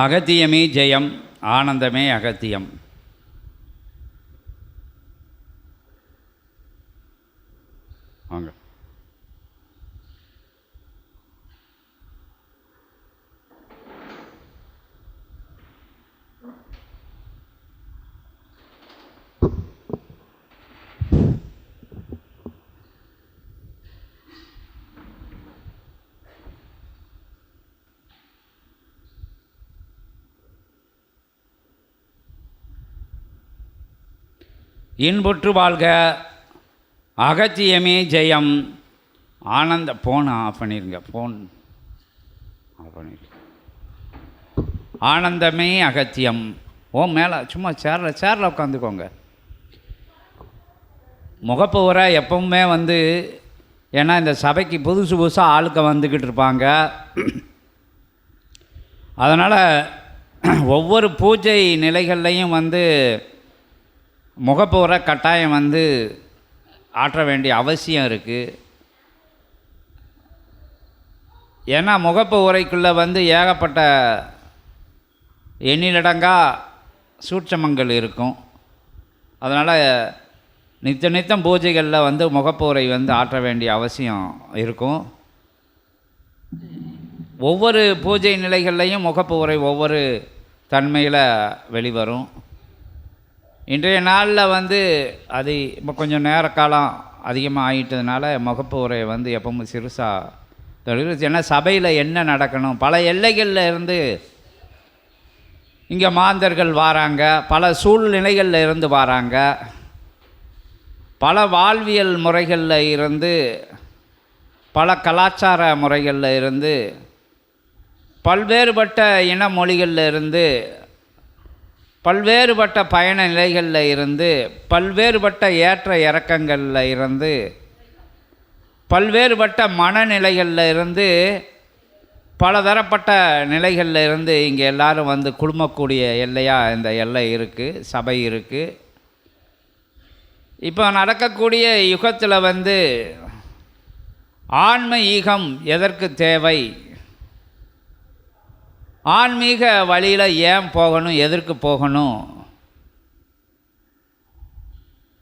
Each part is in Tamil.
அகத்தியமே ஜெயம், ஆனந்தமே அகத்தியம். வாங்க. இன்புற்று வாழ்க, அகத்தியமே ஜெயம், ஆனந்த. ஃபோன் ஆஃப் பண்ணிடுங்க, ஃபோன் ஆஃப் பண்ணிடுங்க. ஆனந்தமே அகத்தியம். மேலே சும்மா சேரில் உட்காந்துக்கோங்க. முகப்புவரை எப்பவுமே ஏன்னா இந்த சபைக்கு புதுசாக ஆளுக்க வந்துக்கிட்டு இருப்பாங்க. அதனால் ஒவ்வொரு பூஜை நிலைகள்லையும் முகப்புவரை கட்டாயம் ஆற்ற வேண்டிய அவசியம் இருக்குது. ஏன்னா முகப்பு உரைக்குள்ளே ஏகப்பட்ட எண்ணிலடங்கா சூட்சமங்கள் இருக்கும். அதனால் நித்தம் பூஜைகளில் முகப்பு உரை ஆற்ற வேண்டிய அவசியம் இருக்கும். ஒவ்வொரு பூஜை நிலைகள்லையும் முகப்பு உரை ஒவ்வொரு தன்மையில் வெளிவரும். இன்றைய நாளில் அது இப்போ கொஞ்சம் நேர காலம் அதிகமாக ஆகிட்டதுனால முகப்பு உரையை எப்பவும் சிறுசாக தொழில். ஏன்னா சபையில் என்ன நடக்கணும், பல எல்லைகளில் இருந்து இங்கே மாந்தர்கள் வராங்க, பல சூழ்நிலைகளில் இருந்து வராங்க, பல வாழ்வியல் முறைகளில் இருந்து, பல கலாச்சார முறைகளில் இருந்து, பல்வேறுபட்ட இன மொழிகளில் இருந்து, பல்வேறுபட்ட பயண நிலைகளில் இருந்து, பல்வேறுபட்ட ஏற்ற இறக்கங்களில் இருந்து, பல்வேறுபட்ட மனநிலைகளில் இருந்து, பலதரப்பட்ட நிலைகளில் இருந்து இங்கே எல்லோரும் குழுமக்கூடிய எல்லையாக இந்த எல்லை இருக்குது, சபை இருக்குது. இப்போ நடக்கக்கூடிய யுகத்தில் ஆன்ம ஈகம் எதற்கு தேவை, ஆன்மீக வழியில் ஏன் போகணும், எதற்கு போகணும்,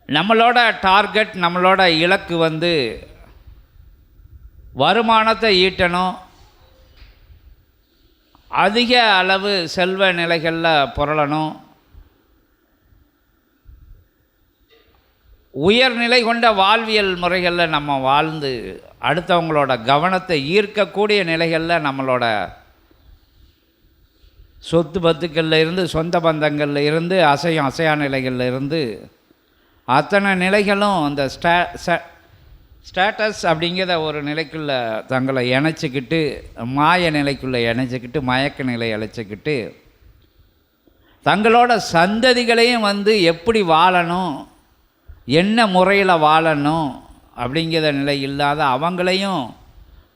நம்மளோட டார்கெட், நம்மளோட இலக்கு வருமானத்தை ஈட்டணும், அதிக அளவு செல்வ நிலைகளில் புரளணும், உயர்நிலை கொண்ட வாழ்வியல் முறைகளில் நம்ம வாழ்ந்து அடுத்தவங்களோட கவனத்தை ஈர்க்கக்கூடிய நிலைகளில் நம்மளோட சொத்து பத்துக்களில் இருந்து, சொந்த பந்தங்களில் இருந்து, அசையா நிலைகளில் இருந்து அத்தனை நிலைகளும் அந்த ஸ்டேட்டஸ் அப்படிங்கிற ஒரு நிலைக்குள்ளே தங்களை இணைச்சிக்கிட்டு, மாய நிலைக்குள்ளே இணைச்சிக்கிட்டு, மயக்க நிலை அழைச்சிக்கிட்டு, தங்களோட சந்ததிகளையும் எப்படி வாழணும், என்ன முறையில் வாழணும் அப்படிங்கிற நிலை இல்லாத அவங்களையும்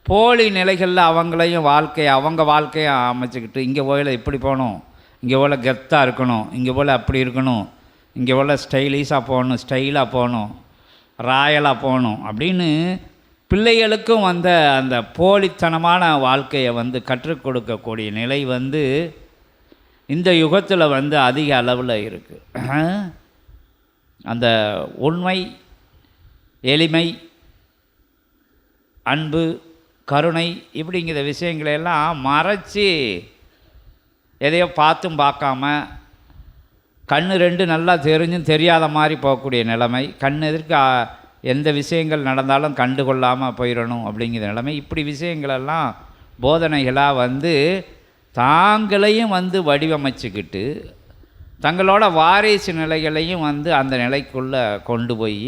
போலி நிலைகளில் அவங்களையும் அவங்க வாழ்க்கையை அமைச்சிக்கிட்டு, இங்கே போயில் இப்படி போகணும், இங்கே போல் கெத்தாக இருக்கணும், இங்கே போல் அப்படி இருக்கணும், இங்கே போல் ஸ்டைலிஷாக போகணும், ஸ்டைலாக போகணும், ராயலாக போகணும் அப்படின்னு பிள்ளைகளுக்கும் அந்த போலித்தனமான வாழ்க்கையை கற்றுக் கொடுக்கக்கூடிய நிலை இந்த யுகத்தில் அதிக அளவில் இருக்குது. அந்த உண்மை, எளிமை, அன்பு, கருணை இப்படிங்கிற விஷயங்களெல்லாம் மறைச்சி எதையோ பார்த்தும் பார்க்காம கண்ணு ரெண்டு நல்லா தெரிஞ்சும் தெரியாத மாதிரி போகக்கூடிய நிலைமை, கண் எதிர்க்க எந்த விஷயங்கள் நடந்தாலும் கண்டுகொள்ளாமல் போயிடணும் அப்படிங்கிற நிலைமை. இப்படி விஷயங்களெல்லாம் போதனைகளாக தாங்களையும் வடிவமைச்சுக்கிட்டு தங்களோட வாரிசு நிலைகளையும் அந்த நிலைக்குள்ளே கொண்டு போய்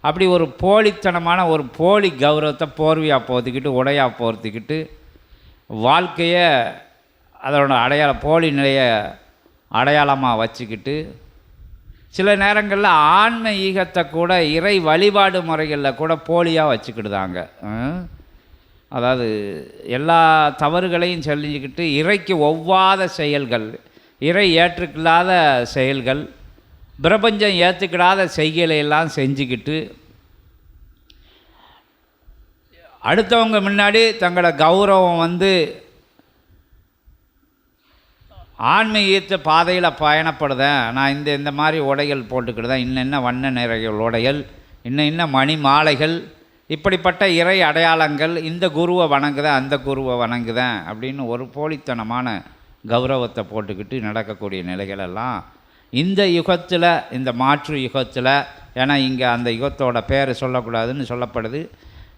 அப்படி ஒரு போலித்தனமான ஒரு போலி கௌரவத்தை போர்வையாக போர்த்திக்கிட்டு, உடையாக போர்த்திக்கிட்டு, வாழ்க்கையை அதோட போலி நிலையை அடையாளமாக வச்சுக்கிட்டு, சில நேரங்களில் ஆன்ம ஈகத்தை கூட இறை வழிபாடு முறைகளில் கூட போலியாக வச்சுக்கிட்டுதாங்க. அதாவது எல்லா தவறுகளையும் சொல்லிக்கிட்டு இறைக்கு ஒவ்வாத செயல்கள், இறை ஏற்றுக்கில்லாத செயல்கள், பிரபஞ்சம் ஏற்றுக்கிடாத செய்கையெல்லாம் செஞ்சுக்கிட்டு அடுத்தவங்க முன்னாடி தங்களோட கௌரவம் ஆன்மீகத்து பாதையில் பயணப்படுதேன், நான் இந்த மாதிரி உடைகள் போட்டுக்கிடுதேன், இன்ன வண்ண நிறைகள் உடைகள், இன்ன மணி மாலைகள், இப்படிப்பட்ட இறை அடையாளங்கள், இந்த குருவை வணங்குதேன் அந்த குருவை வணங்குதேன் அப்படின்னு ஒரு போலித்தனமான கௌரவத்தை போட்டுக்கிட்டு நடக்கக்கூடிய நிலைகளெல்லாம் இந்த யுகத்தில், இந்த மாற்று யுகத்தில், ஏன்னா இங்கே அந்த யுகத்தோட பேர் சொல்லக்கூடாதுன்னு சொல்லப்படுது,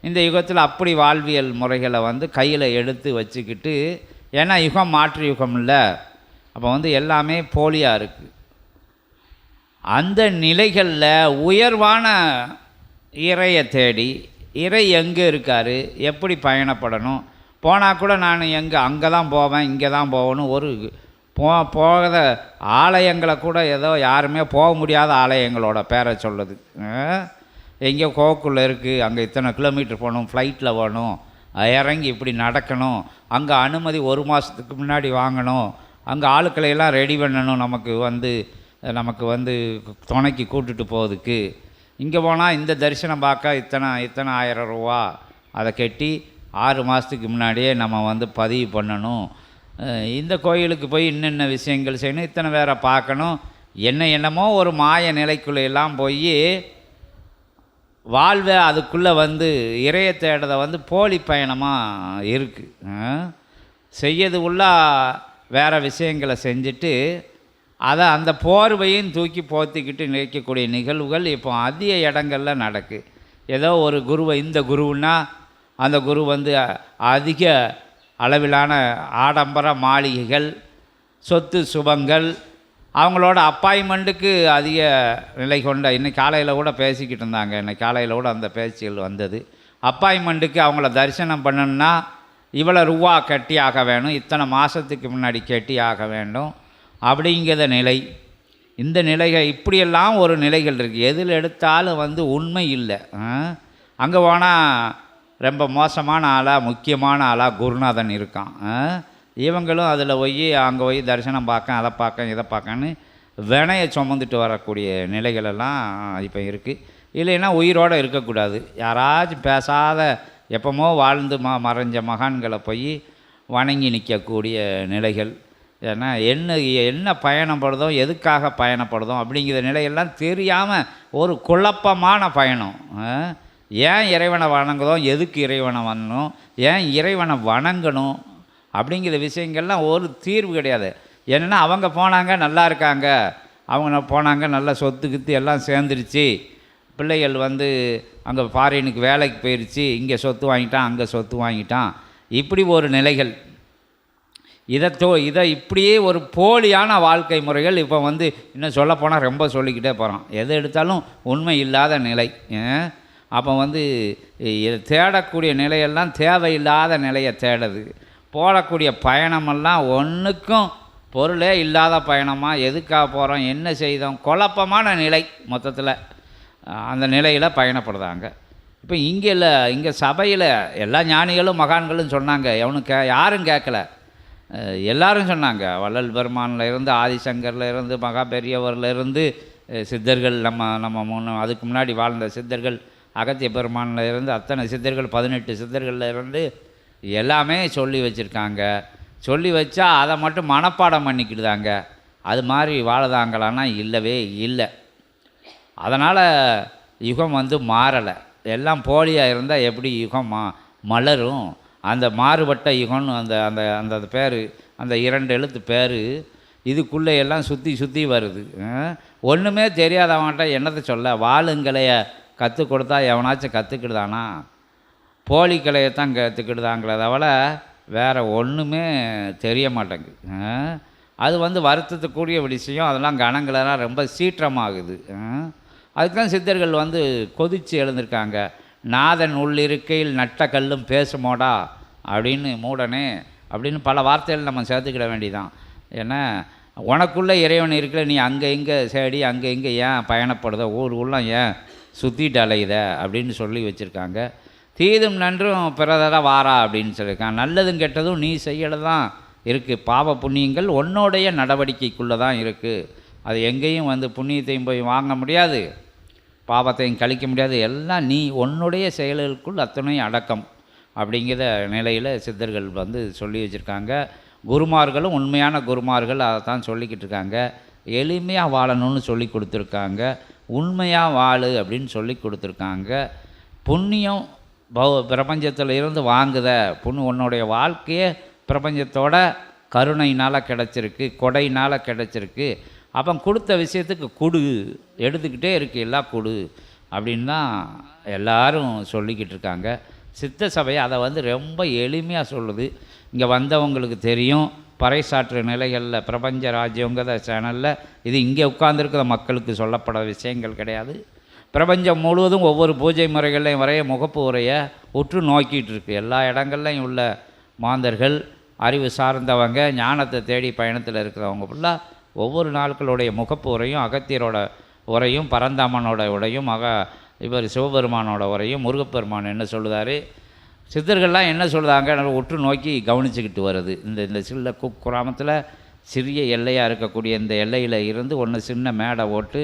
இந்த யுகத்தில் அப்படி வாழ்வியல் முறைகளை வந்து கையில் எடுத்து வச்சுக்கிட்டு, ஏன்னா யுகம் மாற்று யுகம் இல்லை, அப்போ வந்து எல்லாமே போலியாக இருக்குது. அந்த நிலைகளில் உயர்வான இறையை தேடி, இறை எங்கே இருக்கார், எப்படி பயணப்படணும், போனால் கூட நான் அங்கே தான் போவேன் இங்கே தான் போகணும், ஒரு போகாத ஆலயங்களை கூட ஏதோ யாருமே போக முடியாத ஆலயங்களோட பேரை சொல்லுது. எங்கேயோ கோக்குள்ளே இருக்குது, அங்கே இத்தனை கிலோமீட்டர் போகணும், ஃப்ளைட்டில் போகணும், இறங்கி இப்படி நடக்கணும், அங்கே அனுமதி 1 மாதத்துக்கு முன்னாடி வாங்கணும், அங்கே ஆளுக்களையெல்லாம் ரெடி பண்ணணும், நமக்கு வந்து துணைக்கு கூட்டுட்டு போகிறதுக்கு. இங்கே போனால் இந்த தரிசனம் பார்க்க இத்தனை 1000 ரூபா அதை கட்டி 6 மாதத்துக்கு முன்னாடியே நம்ம வந்து பதிவு பண்ணணும், இந்த கோயிலுக்கு போய் இன்னென்ன விஷயங்கள் செய்யணும், இத்தனை பேரை பார்க்கணும், என்னமோ ஒரு மாய நிலைக்குள்ளெல்லாம் போய் வாழ்வை அதுக்குள்ளே வந்து இறைய தேடுறதை வந்து போலி பயணமாக இருக்குது. செய்யது உள்ள வேறு விஷயங்களை செஞ்சுட்டு அதை அந்த போர்வையும் தூக்கி போத்திக்கிட்டு நிற்கக்கூடிய நிகழ்வுகள் இப்போ அதிக இடங்களில் நடக்கு. ஏதோ ஒரு குருவை, இந்த குருவுன்னா அந்த குரு வந்து அதிக அளவிலான ஆடம்பர மாளிகைகள், சொத்து சுபங்கள், அவங்களோட அப்பாயின்மெண்ட்டுக்கு அதிக நிலை கொண்ட, இன்றைக்கி காலையில் கூட பேசிக்கிட்டு இருந்தாங்க, இன்றைக்கி காலையில் கூட அந்த பேச்சுகள் வந்தது. அப்பாயின்மெண்ட்டுக்கு அவங்கள தரிசனம் பண்ணணுன்னா இவ்வளோ ரூபா கட்டி ஆக வேணும், இத்தனை மாதத்துக்கு முன்னாடி கட்டி ஆக வேண்டும் அப்படிங்கிற நிலை. இந்த நிலைகள் இப்படியெல்லாம் ஒரு நிலைகள் இருக்குது. எதில் எடுத்தாலும் வந்து உண்மை இல்லை. அங்கே போனால் ரொம்ப மோசமான ஆளாக, முக்கியமான ஆளாக குருநாதன் இருக்கான். இவங்களும் அதில் போய் அங்கே போய் தரிசனம் பார்க்க, அதை பார்க்க, இதை பார்க்கன்னு வினையை சுமந்துட்டு வரக்கூடிய நிலைகளெல்லாம் இப்போ இருக்குது. இல்லைன்னா உயிரோடு இருக்கக்கூடாது, யாராச்சும் பேசாத எப்போமோ வாழ்ந்து மறைஞ்ச மகான்களை போய் வணங்கி நிற்கக்கூடிய நிலைகள். ஏன்னா என்ன பயணப்படுதோ, எதுக்காக பயணப்படுதோ அப்படிங்கிற நிலையெல்லாம் தெரியாமல் ஒரு குழப்பமான பயணம். ஏன் இறைவனை வணங்குதோ, எதுக்கு இறைவனை வணங்கணும், ஏன் இறைவனை வணங்கணும் அப்படிங்கிற விஷயங்கள்லாம் ஒரு தீர்வு கிடையாது. ஏன்னா அவங்க போனாங்க நல்லா இருக்காங்க, அவங்க போனாங்க நல்ல சொத்து கித்து எல்லாம் சேர்ந்துருச்சு, பிள்ளைகள் வந்து அங்கே ஃபாரினுக்கு வேலைக்கு போயிடுச்சு, இங்கே சொத்து வாங்கிட்டான் அங்கே சொத்து வாங்கிட்டான், இப்படி ஒரு நிலைகள். இதை இப்படியே ஒரு போலியான வாழ்க்கை முறைகள் இப்போ வந்து இன்னும் சொல்லப்போனால் ரொம்ப சொல்லிக்கிட்டே போகிறோம். எது எடுத்தாலும் உண்மை இல்லாத நிலை. அப்போ வந்து தேடக்கூடிய நிலையெல்லாம் தேவையில்லாத நிலையை தேடுது. போடக்கூடிய பயணமெல்லாம் ஒன்றுக்கும் பொருளே இல்லாத பயணமாக, எதுக்காக போகிறோம், என்ன செய்தோம், குழப்பமான நிலை. மொத்தத்தில் அந்த நிலையில் பயணப்படுறாங்க. இப்போ இங்கே இல்லை, இங்கே சபையில் எல்லா ஞானிகளும் மகான்களும் சொன்னாங்க, யாரும் கேட்கல, எல்லாரும் சொன்னாங்க. வள்ளல் பெருமானில் இருந்து, ஆதிசங்கரில் இருந்து, மகா பெரியவரில் இருந்து, சித்தர்கள், நம்ம அதுக்கு முன்னாடி வாழ்ந்த சித்தர்கள், அகத்திய பெருமானில் இருந்து அத்தனை சித்தர்கள், 18 சித்தர்களில் இருந்து எல்லாமே சொல்லி வச்சுருக்காங்க. சொல்லி வச்சா அதை மட்டும் மனப்பாடம் பண்ணிக்கிடுதாங்க. அது மாதிரி வாழதாங்களான்னா இல்லவே இல்லை. அதனால் யுகம் வந்து மாறலை. எல்லாம் போலியாக இருந்தால் எப்படி யுகம் மலரும்? அந்த மாறுபட்ட யுகம்னு அந்த அந்த அந்த பேர், அந்த 2 எழுத்து பேர் இதுக்குள்ளே எல்லாம் சுற்றி வருது. ஒன்றுமே தெரியாதவன்கிட்ட என்னத்தை சொல்ல? வாழுங்களைய கற்றுக் கொடுத்தா எவனாச்சும் கற்றுக்கிடுதானா? போலி கலையைத்தான் கற்றுக்கிடுதாங்களே தவிர வேறு ஒன்றுமே தெரிய மாட்டேங்குது. அது வந்து வருத்தத்துக்குரிய விஷயம். அதெல்லாம் கணங்களெல்லாம் ரொம்ப சீற்றமாகுது. அதுக்கு தான் சித்தர்கள் வந்து கொதித்து எழுந்திருக்காங்க. நாதன் உள்ளிருக்கையில் நட்ட கல்லும் பேசுமோடா அப்படின்னு, மூடனே அப்படின்னு பல வார்த்தைகள் நம்ம சேர்த்துக்கிட வேண்டியதான். ஏன்னா உனக்குள்ளே இறைவன் இருக்கிற, நீ அங்கே இங்கே சேடி அங்கே இங்கே ஏன் பயணப்படுத, ஊருக்குள்ள ஏன் சுற்றிட்டு அலையுத அப்படின்னு சொல்லி வச்சுருக்காங்க. தீதும் நன்றும் பிறதர வாரா அப்படின்னு சொல்லியிருக்காங்க. நல்லதும் கெட்டதும் நீ செய்யலை தான் இருக்குது. பாவ புண்ணியங்கள் உன்னோடைய நடவடிக்கைக்குள்ளே தான் இருக்குது. அது எங்கேயும் வந்து புண்ணியத்தையும் போய் வாங்க முடியாது, பாவத்தையும் கழிக்க முடியாது. எல்லாம் நீ உன்னுடைய செயல்களுக்குள் அத்தனை அடக்கம் அப்படிங்கிற நிலையில் சித்தர்கள் வந்து சொல்லி வச்சுருக்காங்க. குருமார்களும் உண்மையான குருமார்கள் அதை தான் சொல்லிக்கிட்டு இருக்காங்க. எளிமையாக வாழணும்னு சொல்லி கொடுத்துருக்காங்க. உண்மையாக வாழு அப்படின்னு சொல்லி கொடுத்துருக்காங்க. புண்ணியம் பிரபஞ்சத்தில் இருந்து வாங்குத உன்னுடைய வாழ்க்கையே பிரபஞ்சத்தோட கருணையினால் கிடச்சிருக்கு, கொடையினால் கிடச்சிருக்கு. அப்போ கொடுத்த விஷயத்துக்கு கொடு, எடுத்துக்கிட்டே இருக்கு எல்லாம் கொடு அப்படின்னு தான் எல்லாரும் சொல்லிக்கிட்டு இருக்காங்க. சித்த சபை அதை ரொம்ப எளிமையாக சொல்லுது. இங்கே வந்தவங்களுக்கு தெரியும். பறைசாற்று நிலைகளில் பிரபஞ்ச ராஜ்யங்கிற சேனலில் இது இங்கே உட்கார்ந்துருக்கிற மக்களுக்கு சொல்லப்பட விஷயங்கள் கிடையாது. பிரபஞ்சம் முழுவதும் ஒவ்வொரு பூஜை முறைகளையும் வரைய முகப்பு உரையை உற்று நோக்கிட்டு இருக்கு. எல்லா இடங்கள்லையும் உள்ள மாந்தர்கள், அறிவு சார்ந்தவங்க, ஞானத்தை தேடி பயணத்தில் இருக்கிறவங்க ஃபுல்லாக ஒவ்வொரு நாட்களுடைய முகப்பு உரையும், அகத்தியரோட உரையும், பரந்தாமனோட உரையும், இவர் சிவபெருமானோட உரையும், முருகப்பெருமான் என்ன சொல்லுதார், சித்தர்கள்லாம் என்ன சொல்லுதாங்க உற்று நோக்கி கவனிச்சுக்கிட்டு வருது. இந்த சில்ல குக்கிராமத்தில் சிறிய எல்லையாக இருக்கக்கூடிய இந்த எல்லையில் இருந்து ஒன்று சின்ன மேடை ஓட்டு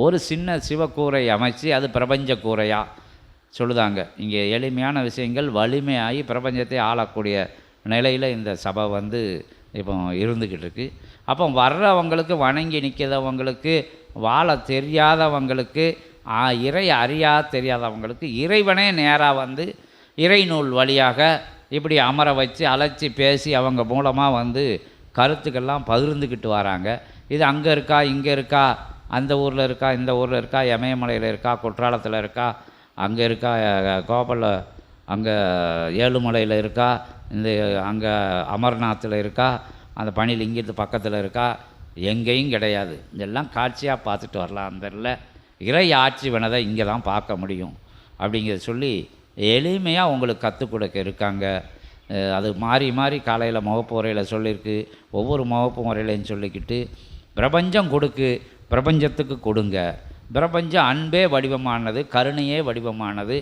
ஒரு சின்ன சிவக்கூரை அமைச்சு அது பிரபஞ்ச கூரையாக சொல்லுதாங்க. இங்கே எளிமையான விஷயங்கள் வலிமையாகி பிரபஞ்சத்தை ஆளக்கூடிய நிலையில் இந்த சபை இப்போ இருந்துக்கிட்டு இருக்குது. அப்போ வர்றவங்களுக்கு, வணங்கி நிற்கிறவங்களுக்கு, வாழ தெரியாதவங்களுக்கு, இறை தெரியாதவங்களுக்கு இறைவனே நேராக இறை நூல் வழியாக இப்படி அமர வச்சு அழைச்சி பேசி அவங்க மூலமாக கருத்துக்கெல்லாம் பகிர்ந்துக்கிட்டு வராங்க. இது அங்கே இருக்கா, இங்கே இருக்கா, அந்த ஊரில் இருக்கா, இந்த ஊரில் இருக்கா, இமயமலையில் இருக்கா, குற்றாலத்தில் இருக்கா, அங்கே இருக்கா, கோபல அங்கே ஏழுமலையில் இருக்கா, அங்கே அமர்நாத்தில் இருக்கா, அந்த பனிலிங்கத்து பக்கத்தில் இருக்கா, எங்கேயும் கிடையாது. இதெல்லாம் காட்சியாக பார்த்துட்டு வரலாம். அந்த இறை ஆட்சி வேணதை இங்கே தான் பார்க்க முடியும் அப்படிங்கிறத சொல்லி எளிமையாக உங்களுக்கு கற்றுக் கொடுக்க இருக்காங்க. அது மாறி மாறி காலையில் முகப்பு முறையில் சொல்லியிருக்கு. ஒவ்வொரு முகப்பு முறையிலையும் சொல்லிக்கிட்டு பிரபஞ்சம் கொடுக்கு, பிரபஞ்சத்துக்கு கொடுங்க. பிரபஞ்சம் அன்பே வடிவமானது, கருணையே வடிவமானது,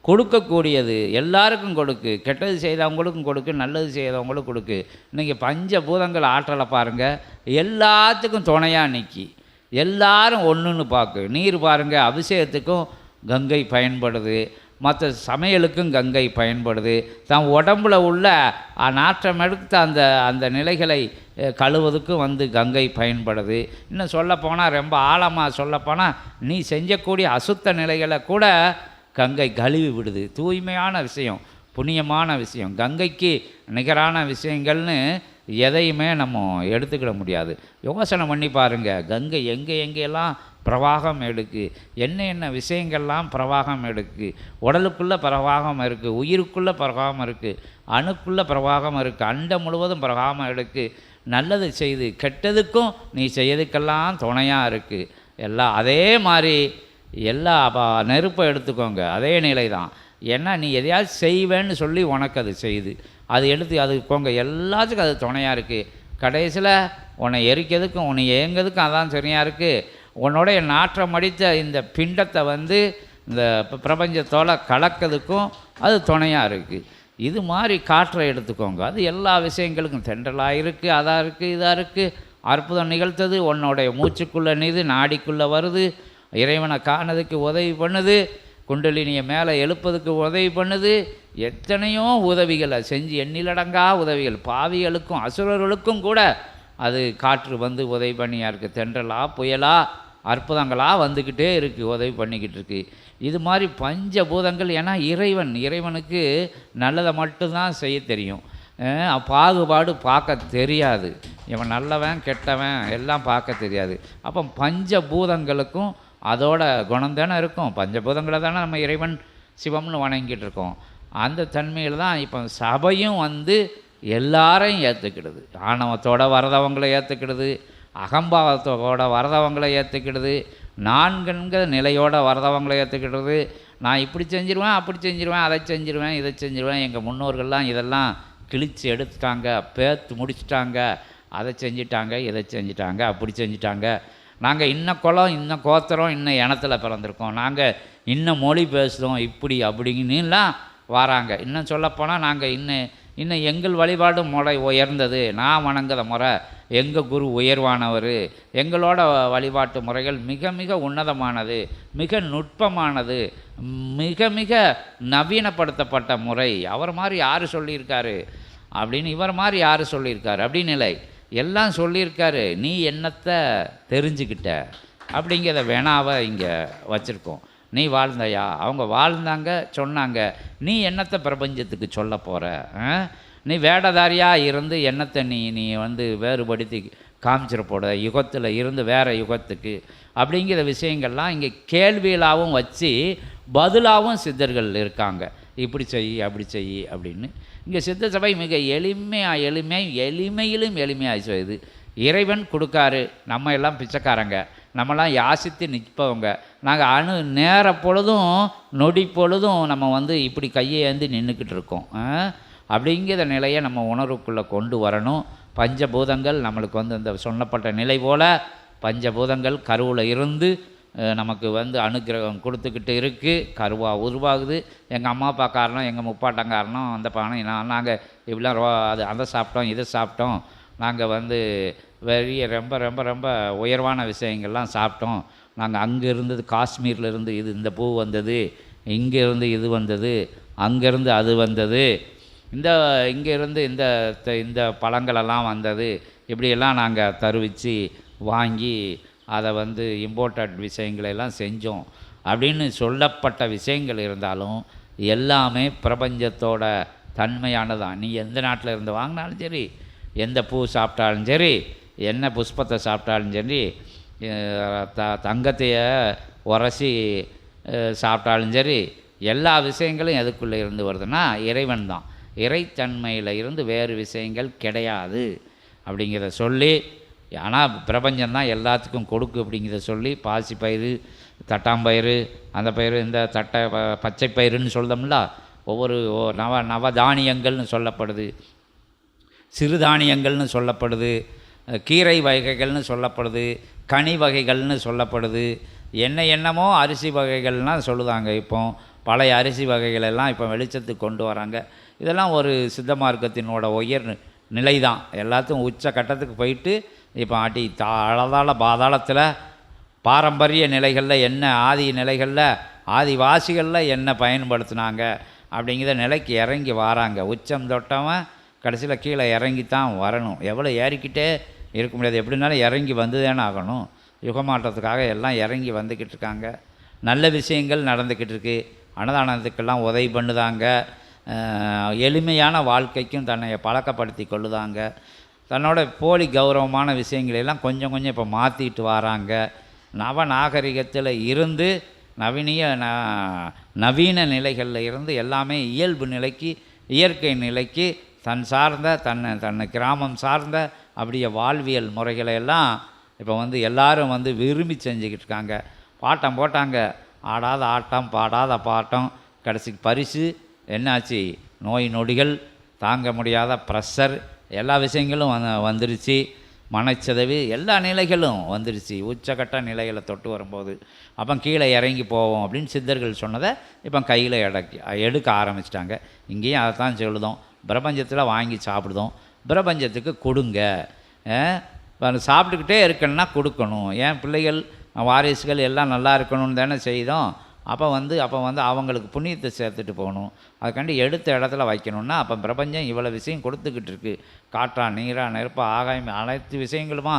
கொடுக்கக்கூடியது, எல்லாருக்கும் கொடுக்கு. கெட்டது செய்தவங்களுக்கும் கொடுக்கு, நல்லது செய்தவங்களுக்கும் கொடுக்கு. இன்றைக்கி பஞ்சபூதங்கள் ஆற்றலை பாருங்கள், எல்லாத்துக்கும் துணையாக நிற்கி எல்லாரும் ஒன்றுன்னு பார்க்கு. நீர் பாருங்கள், அபிஷேகத்துக்கும் கங்கை பயன்படுது, மற்ற சமையலுக்கும் கங்கை பயன்படுது. தான் உடம்பில் உள்ள நாற்றம் எடுத்த அந்த நிலைகளை கழுவதுக்கும் கங்கை பயன்படுது. இன்னும் சொல்லப்போனால், ரொம்ப ஆழமாக சொல்லப்போனால், நீ செஞ்சக்கூடிய அசுத்த நிலைகளை கூட கங்கை கழுவி விடுது. தூய்மையான விஷயம், புண்ணியமான விஷயம். கங்கைக்கு நிகரான விஷயங்கள்னு எதையுமே நம்ம எடுத்துக்கிட முடியாது. யோசனை பண்ணி பாருங்கள், கங்கை எங்கெல்லாம் பிரவாகம் எடுக்கு, என்ன விஷயங்கள்லாம் பிரவாகம் எடுக்கு. உடலுக்குள்ளே பிரவாகம் இருக்குது, உயிருக்குள்ளே பிரவாகம் இருக்குது, அணுக்குள்ளே பிரவாகம் இருக்குது, அண்டம் முழுவதும் பிரவாகம் எடுக்கு. நல்லது செய்து கெட்டதுக்கும் நீ செய்யறதுக்கெல்லாம் துணையாக இருக்குது எல்லாம். அதே மாதிரி எல்லா நெருப்பை எடுத்துக்கோங்க, அதே நிலை தான். ஏன்னா நீ எதையாவது செய்வேன்னு சொல்லி உனக்கு அது செய்து அது எடுத்து அது போங்க, எல்லாத்துக்கும் அது துணையாக இருக்குது. கடைசியில் உன்னை எரிக்கிறதுக்கும் உன்னை ஏங்கிறதுக்கும் அதான் சரியாக இருக்குது. உன்னோடைய நாற்றம் அடித்த இந்த பிண்டத்தை இந்த பிரபஞ்சத்தோடு கலக்கிறதுக்கும் அது துணையாக இருக்குது. இது மாதிரி காற்றை எடுத்துக்கோங்க, அது எல்லா விஷயங்களுக்கும் தென்றலாக இருக்குது, அதாக இருக்குது, இதாக இருக்குது. அற்புதம் நிகழ்த்தது, உன்னோடைய மூச்சுக்குள்ளே நீது நாடிக்குள்ளே வருது, இறைவனை காணதுக்கு உதவி பண்ணுது, குண்டலினியை மேலே எழுப்பதுக்கு உதவி பண்ணுது. எத்தனையோ உதவிகளை செஞ்சு, எண்ணிலடங்கா உதவிகள், பாவிகளுக்கும் அசுரர்களுக்கும் கூட அது காற்று உதவி பண்ணியாக இருக்குது. தென்றலா புயலா அற்புதங்களாக வந்துக்கிட்டே இருக்குது, உதவி பண்ணிக்கிட்டு இருக்குது. இது மாதிரி பஞ்சபூதங்கள். ஏன்னா இறைவனுக்கு நல்லதை மட்டும்தான் செய்ய தெரியும், பாகுபாடு பார்க்க தெரியாது. இவன் நல்லவன் கெட்டவன் எல்லாம் பார்க்க தெரியாது. அப்போ பஞ்சபூதங்களுக்கும் அதோட குணம் தானே இருக்கும். பஞ்சபூதங்களை தானே நம்ம இறைவன் சிவம்னு வணங்கிட்டு இருக்கோம். அந்த தன்மையில் தான் இப்போ சபையும் எல்லாரையும் ஏற்றுக்கிடுது. ஆணவத்தோடு வரதவங்களை ஏற்றுக்கிடுது, அகம்பாவத்தோட வரதவங்களை ஏற்றுக்கிடுது, நான்குங்கிற நிலையோடு வரதவங்களை ஏற்றுக்கிடுது. நான் இப்படி செஞ்சிருவேன், அப்படி செஞ்சிருவேன், அதை செஞ்சிருவேன், இதை செஞ்சிருவேன், எங்கள் முன்னோர்கள்லாம் இதெல்லாம் கிழித்து எடுத்துட்டாங்க, பேத்து முடிச்சிட்டாங்க, அதை செஞ்சிட்டாங்க, இதை செஞ்சிட்டாங்க, அப்படி செஞ்சிட்டாங்க, நாங்கள் இன்னும் குலம், இன்னும் கோத்திரம், இன்னும் இனத்தில் பிறந்திருக்கோம், நாங்கள் இன்னும் மொழி பேசுகிறோம், இப்படி அப்படின்னுலாம் வராங்க. இன்னும் சொல்லப்போனால் நாங்கள் இன்னும் எங்கள் வழிபாடு முறை உயர்ந்தது, நான் வணங்குற முறை, எங்கள் குரு உயர்வானவர், எங்களோட வழிபாட்டு முறைகள் மிக மிக உன்னதமானது, மிக நுட்பமானது, மிக மிக நவீனப்படுத்தப்பட்ட முறை. அவர் மாதிரி யார் சொல்லியிருக்காரு? அப்படின்னு இவர் மாதிரி யார் சொல்லியிருக்காரு அப்படின்னு இல்லை, எல்லாம் சொல்லியிருக்காரு. நீ என்னத்தை தெரிஞ்சுக்கிட்ட அப்படிங்கிறத வேணாவை இங்கே வச்சுருக்கோம். நீ வாழ்ந்தாயா, அவங்க வாழ்ந்தாங்க சொன்னாங்க, நீ என்னத்தை பிரபஞ்சத்துக்கு சொல்ல போகிற? நீ வேடதாரியாக இருந்து என்னத்தை நீ வந்து வேறுபடுத்தி காமிச்சிட போட யுகத்தில் இருந்து வேறு யுகத்துக்கு அப்படிங்கிற விஷயங்கள்லாம் இங்கே கேள்விகளாகவும் வச்சு பதிலாகவும் சித்தர்கள் இருக்காங்க. இப்படி செய் அப்படி செய் அப்படின்னு. இங்கே சித்த சபை மிக எளிமையிலும் எளிமையாக செய்யுது. இறைவன் கொடுக்காரு, நம்ம எல்லாம் பிச்சைக்காரங்க, நம்மலாம் யாசித்து நிற்பவங்க. நாங்கள் நேர பொழுதும் நொடி பொழுதும் நம்ம வந்து இப்படி கையை ஏந்தி நின்றுக்கிட்டு இருக்கோம். அப்படிங்கிற நிலையை நம்ம உணர்வுக்குள்ளே கொண்டு வரணும். பஞ்சபூதங்கள் நம்மளுக்கு வந்து இந்த சொல்லப்பட்ட நிலை போல் பஞ்சபூதங்கள் கருவில் இருந்து நமக்கு வந்து அனுக்கிரகம் கொடுத்துக்கிட்டு இருக்குது. கருவாக உருவாகுது. எங்கள் அம்மா அப்பா காரணம், எங்கள் முப்பாட்டம் காரணம், அந்த பானை நாங்கள் இப்படிலாம் அது அதை சாப்பிட்டோம் இதை சாப்பிட்டோம், நாங்கள் வந்து ரொம்ப ரொம்ப ரொம்ப உயர்வான விஷயங்கள்லாம் சாப்பிட்டோம், நாங்கள் அங்கே இருந்தது காஷ்மீரில் இருந்து இந்த பூ வந்தது, இங்கே இருந்து இது வந்தது, அங்கேருந்து அது வந்தது, இங்கேருந்து இந்த பழங்களெல்லாம் வந்தது, இப்படியெல்லாம் நாங்கள் தருவிச்சு வாங்கி அதை வந்து இம்போர்ட்டட் விஷயங்களெல்லாம் செஞ்சோம் அப்படின்னு சொல்லப்பட்ட விஷயங்கள் இருந்தாலும் எல்லாமே பிரபஞ்சத்தோட தன்மையானதான். நீ எந்த நாட்டில் இருந்து வாங்கினாலும் சரி, எந்த பூ சாப்பிட்டாலும் சரி, என்ன புஷ்பத்தை சாப்பிட்டாலும் சரி, தங்கத்தைய உரசி சாப்பிட்டாலும் சரி, எல்லா விஷயங்களும் எதுக்குள்ளே இருந்து வருதுன்னா இறைவன் தான். இறைத்தன்மையில் இருந்து வேறு விஷயங்கள் கிடையாது அப்படிங்கிறத சொல்லி, ஆனால் பிரபஞ்சம்தான் எல்லாத்துக்கும் கொடுக்கு அப்படிங்கிறத சொல்லி, பாசி பயிறு, தட்டாம்பயிறு, அந்த பயிறு, இந்த பச்சை பயிறுன்னு சொல்லுதோம்ல, ஒவ்வொரு நவதானியங்கள்னு சொல்லப்படுது, சிறுதானியங்கள்னு சொல்லப்படுது, கீரை வகைகள்னு சொல்லப்படுது, கனி வகைகள்னு சொல்லப்படுது, என்னமோ அரிசி வகைகள்லாம் சொல்லுதாங்க. இப்போ பழைய அரிசி வகைகளெல்லாம் இப்போ வெளிச்சத்துக்கு கொண்டு வராங்க. இதெல்லாம் ஒரு சித்த மார்க்கத்தினோட உயர் நிலை தான். எல்லாத்தையும் உச்ச கட்டத்துக்கு போயிட்டு இப்போ அழதால பாதாளத்தில் பாரம்பரிய நிலைகளில் என்ன, ஆதி நிலைகளில் ஆதிவாசிகளில் என்ன பயன்படுத்தினாங்க அப்படிங்கிற நிலைக்கு இறங்கி வராங்க. உச்சம் தொட்டவன் கடைசியில் கீழே இறங்கித்தான் வரணும். எவ்வளோ ஏறிக்கிட்டே இருக்க முடியாது, எப்படினாலும் இறங்கி வந்துதானே ஆகணும். யுகமாற்றத்துக்காக எல்லாம் இறங்கி வந்துக்கிட்டு இருக்காங்க. நல்ல விஷயங்கள் நடந்துக்கிட்டு இருக்கு. அன்னதானத்துக்கெல்லாம் உதவி பண்ணுதாங்க. எளிமையான வாழ்க்கைக்கும் தன்னை பழக்கப்படுத்தி கொள்ளுதாங்க. தன்னோட போலி கௌரவமான விஷயங்களெல்லாம் கொஞ்சம் கொஞ்சம் இப்போ மாற்றிட்டு வராங்க. நவநாகரிகத்தில் இருந்து நவீன நிலைகளில் இருந்து எல்லாமே இயல்பு நிலைக்கு, இயற்கை நிலைக்கு, தன்னை கிராமம் சார்ந்த அப்படியே வாழ்வியல் முறைகளை எல்லாம் இப்போ வந்து எல்லாரும் வந்து விரும்பி செஞ்சுக்கிட்டு இருக்காங்க. பாட்டம் போட்டாங்க, ஆடாத ஆட்டம் பாடாத பாட்டம், கடைசிக்கு பரிசு என்னாச்சு? நோய் நொடிகள், தாங்க முடியாத ப்ரெஷர், எல்லா விஷயங்களும் வந்துருச்சு. மனச்சிதைவு, எல்லா நிலைகளும் வந்துருச்சு. உச்சக்கட்ட நிலைகளை தொட்டு வரும்போது அப்போ கீழே இறங்கி போவோம் அப்படின்னு சித்தர்கள் சொன்னதை இப்போ கையில் எடுக்க ஆரம்பிச்சிட்டாங்க. இங்கேயும் அதை தான் சொல்லுதோம். பிரபஞ்சத்தில் வாங்கி சாப்பிடுதோம், பிரபஞ்சத்துக்கு கொடுங்க. சாப்பிட்டுக்கிட்டே இருக்கணும்னா கொடுக்கணும். ஏன் பிள்ளைகள் வாரிசுகள் எல்லாம் நல்லா இருக்கணும்னு தானே செய்தோம். அப்போ வந்து அவங்களுக்கு புண்ணியத்தை சேர்த்துட்டு போகணும். அதுக்காண்டி எடுத்த இடத்துல வைக்கணும்னா அப்போ பிரபஞ்சம் இவ்வளோ விஷயம் கொடுத்துக்கிட்டு இருக்குது. காற்றா, நீரா, நெருப்பா, ஆகாயம், அனைத்து விஷயங்களுமா,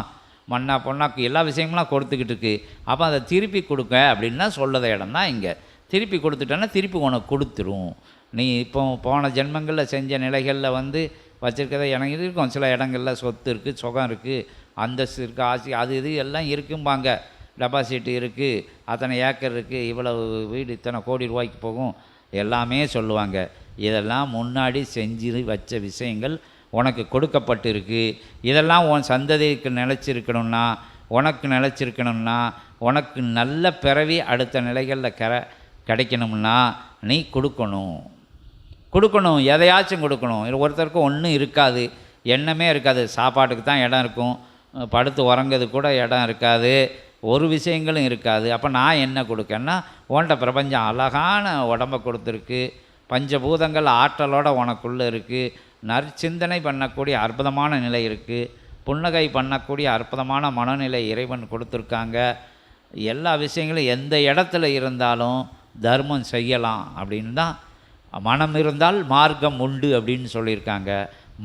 மண்ணா பொண்ணாக்கு எல்லா விஷயங்களாம் கொடுத்துக்கிட்டு இருக்குது. அப்போ அதை திருப்பி கொடுக்க அப்படின்னா சொல்லத இடம் தான் இங்கே. திருப்பி கொடுத்துட்டோன்னா திருப்பி உனக்கு கொடுத்துரும். நீ இப்போ போன ஜென்மங்களில் செஞ்ச நிலைகளில் வந்து வச்சுருக்கதை எனக்கு இருக்கும். சில இடங்களில் சொத்து இருக்குது, சுகம் இருக்குது, அந்தஸ்து இருக்குது, ஆசி, அது இது எல்லாம் இருக்கும்பாங்க. டெபாசிட் இருக்குது, அத்தனை ஏக்கர் இருக்குது, இவ்வளவு வீடு இத்தனை கோடி ரூபாய்க்கு போகும், எல்லாமே சொல்லுவாங்க. இதெல்லாம் முன்னாடி செஞ்சு வச்ச விஷயங்கள் உனக்கு கொடுக்கப்பட்டிருக்கு. இதெல்லாம் உன் சந்ததிக்கு நிலச்சிருக்கணும்னா, உனக்கு நிலச்சிருக்கணும்னா, உனக்கு நல்ல பிறவி அடுத்த நிலைகளில் கிடைக்கணும்னா நீ கொடுக்கணும். எதையாச்சும் கொடுக்கணும். ஒருத்தருக்கும் ஒன்றும் இருக்காது, எண்ணமே இருக்காது. சாப்பாட்டுக்கு தான் இடம் இருக்கும், படுத்து உறங்கிறது கூட இடம் இருக்காது, ஒரு விஷயங்களும் இருக்காது. அப்போ நான் என்ன கொடுக்கேன்னா, உன்கிட்ட பிரபஞ்சம் அழகான உடம்பை கொடுத்துருக்கு, பஞ்சபூதங்கள் ஆற்றலோடு உனக்குள்ளே இருக்குது, நற்சிந்தனை பண்ணக்கூடிய அற்புதமான நிலை இருக்குது, புன்னகை பண்ணக்கூடிய அற்புதமான மனநிலை இறைவன் கொடுத்துருக்காங்க. எல்லா விஷயங்களும் எந்த இடத்துல இருந்தாலும் தர்மம் செய்யலாம் அப்படின்னு தான். மனம் இருந்தால் மார்க்கம் உண்டு அப்படின்னு சொல்லியிருக்காங்க.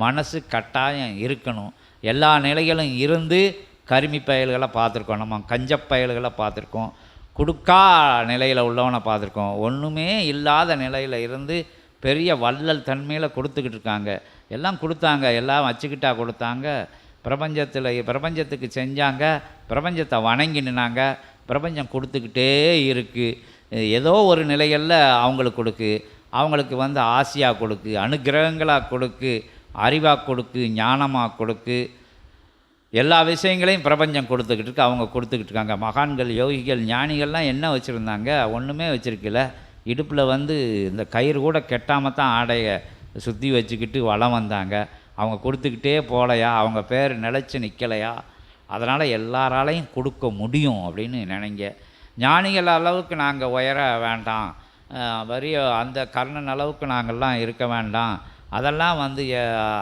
மனசு கட்டாயம் இருக்கணும். எல்லா நிலைகளும் இருந்து கருமி பயல்களை பார்த்துருக்கோம், நம்ம கஞ்ச பயல்களை பார்த்துருக்கோம், கொடுக்கா நிலையில் உள்ளவனை பார்த்துருக்கோம், ஒன்றுமே இல்லாத நிலையில் இருந்து பெரிய வள்ளல் தன்மையில் கொடுத்துக்கிட்டு இருக்காங்க. எல்லாம் கொடுத்தாங்க, எல்லாம் வச்சுக்கிட்டா கொடுத்தாங்க. பிரபஞ்சத்துக்கு செஞ்சாங்க, பிரபஞ்சத்தை வணங்கி நின்னாங்க. பிரபஞ்சம் கொடுத்துக்கிட்டே இருக்குது. ஏதோ ஒரு நிலைகளில் அவங்களுக்கு கொடுக்கு, அவங்களுக்கு வந்து ஆசையாக கொடுக்கு, அனுகிரகங்களாக கொடுக்கு, அறிவாக கொடுக்கு, ஞானமாக கொடுக்கு, எல்லா விஷயங்களையும் பிரபஞ்சம் கொடுத்துக்கிட்டு இருக்கு. அவங்க கொடுத்துக்கிட்டு இருக்காங்க. மகான்கள், யோகிகள், ஞானிகள்லாம் என்ன வச்சுருந்தாங்க? ஒன்றுமே வச்சுருக்கல. இடுப்பில் வந்து இந்த கயிறு கூட கெட்டாமல் தான் ஆடையை சுற்றி வச்சுக்கிட்டு வளம் வந்தாங்க. அவங்க கொடுத்துக்கிட்டே போகலையா? அவங்க பேர் நிலச்சி நிற்கலையா? அதனால் எல்லாராலையும் கொடுக்க முடியும் அப்படின்னு நினைங்க. ஞானிகள் அளவுக்கு நாங்கள் உயர வேண்டாம், வரிய அந்த கர்ணன் அளவுக்கு நாங்கள்லாம் இருக்க வேண்டாம், அதெல்லாம் வந்து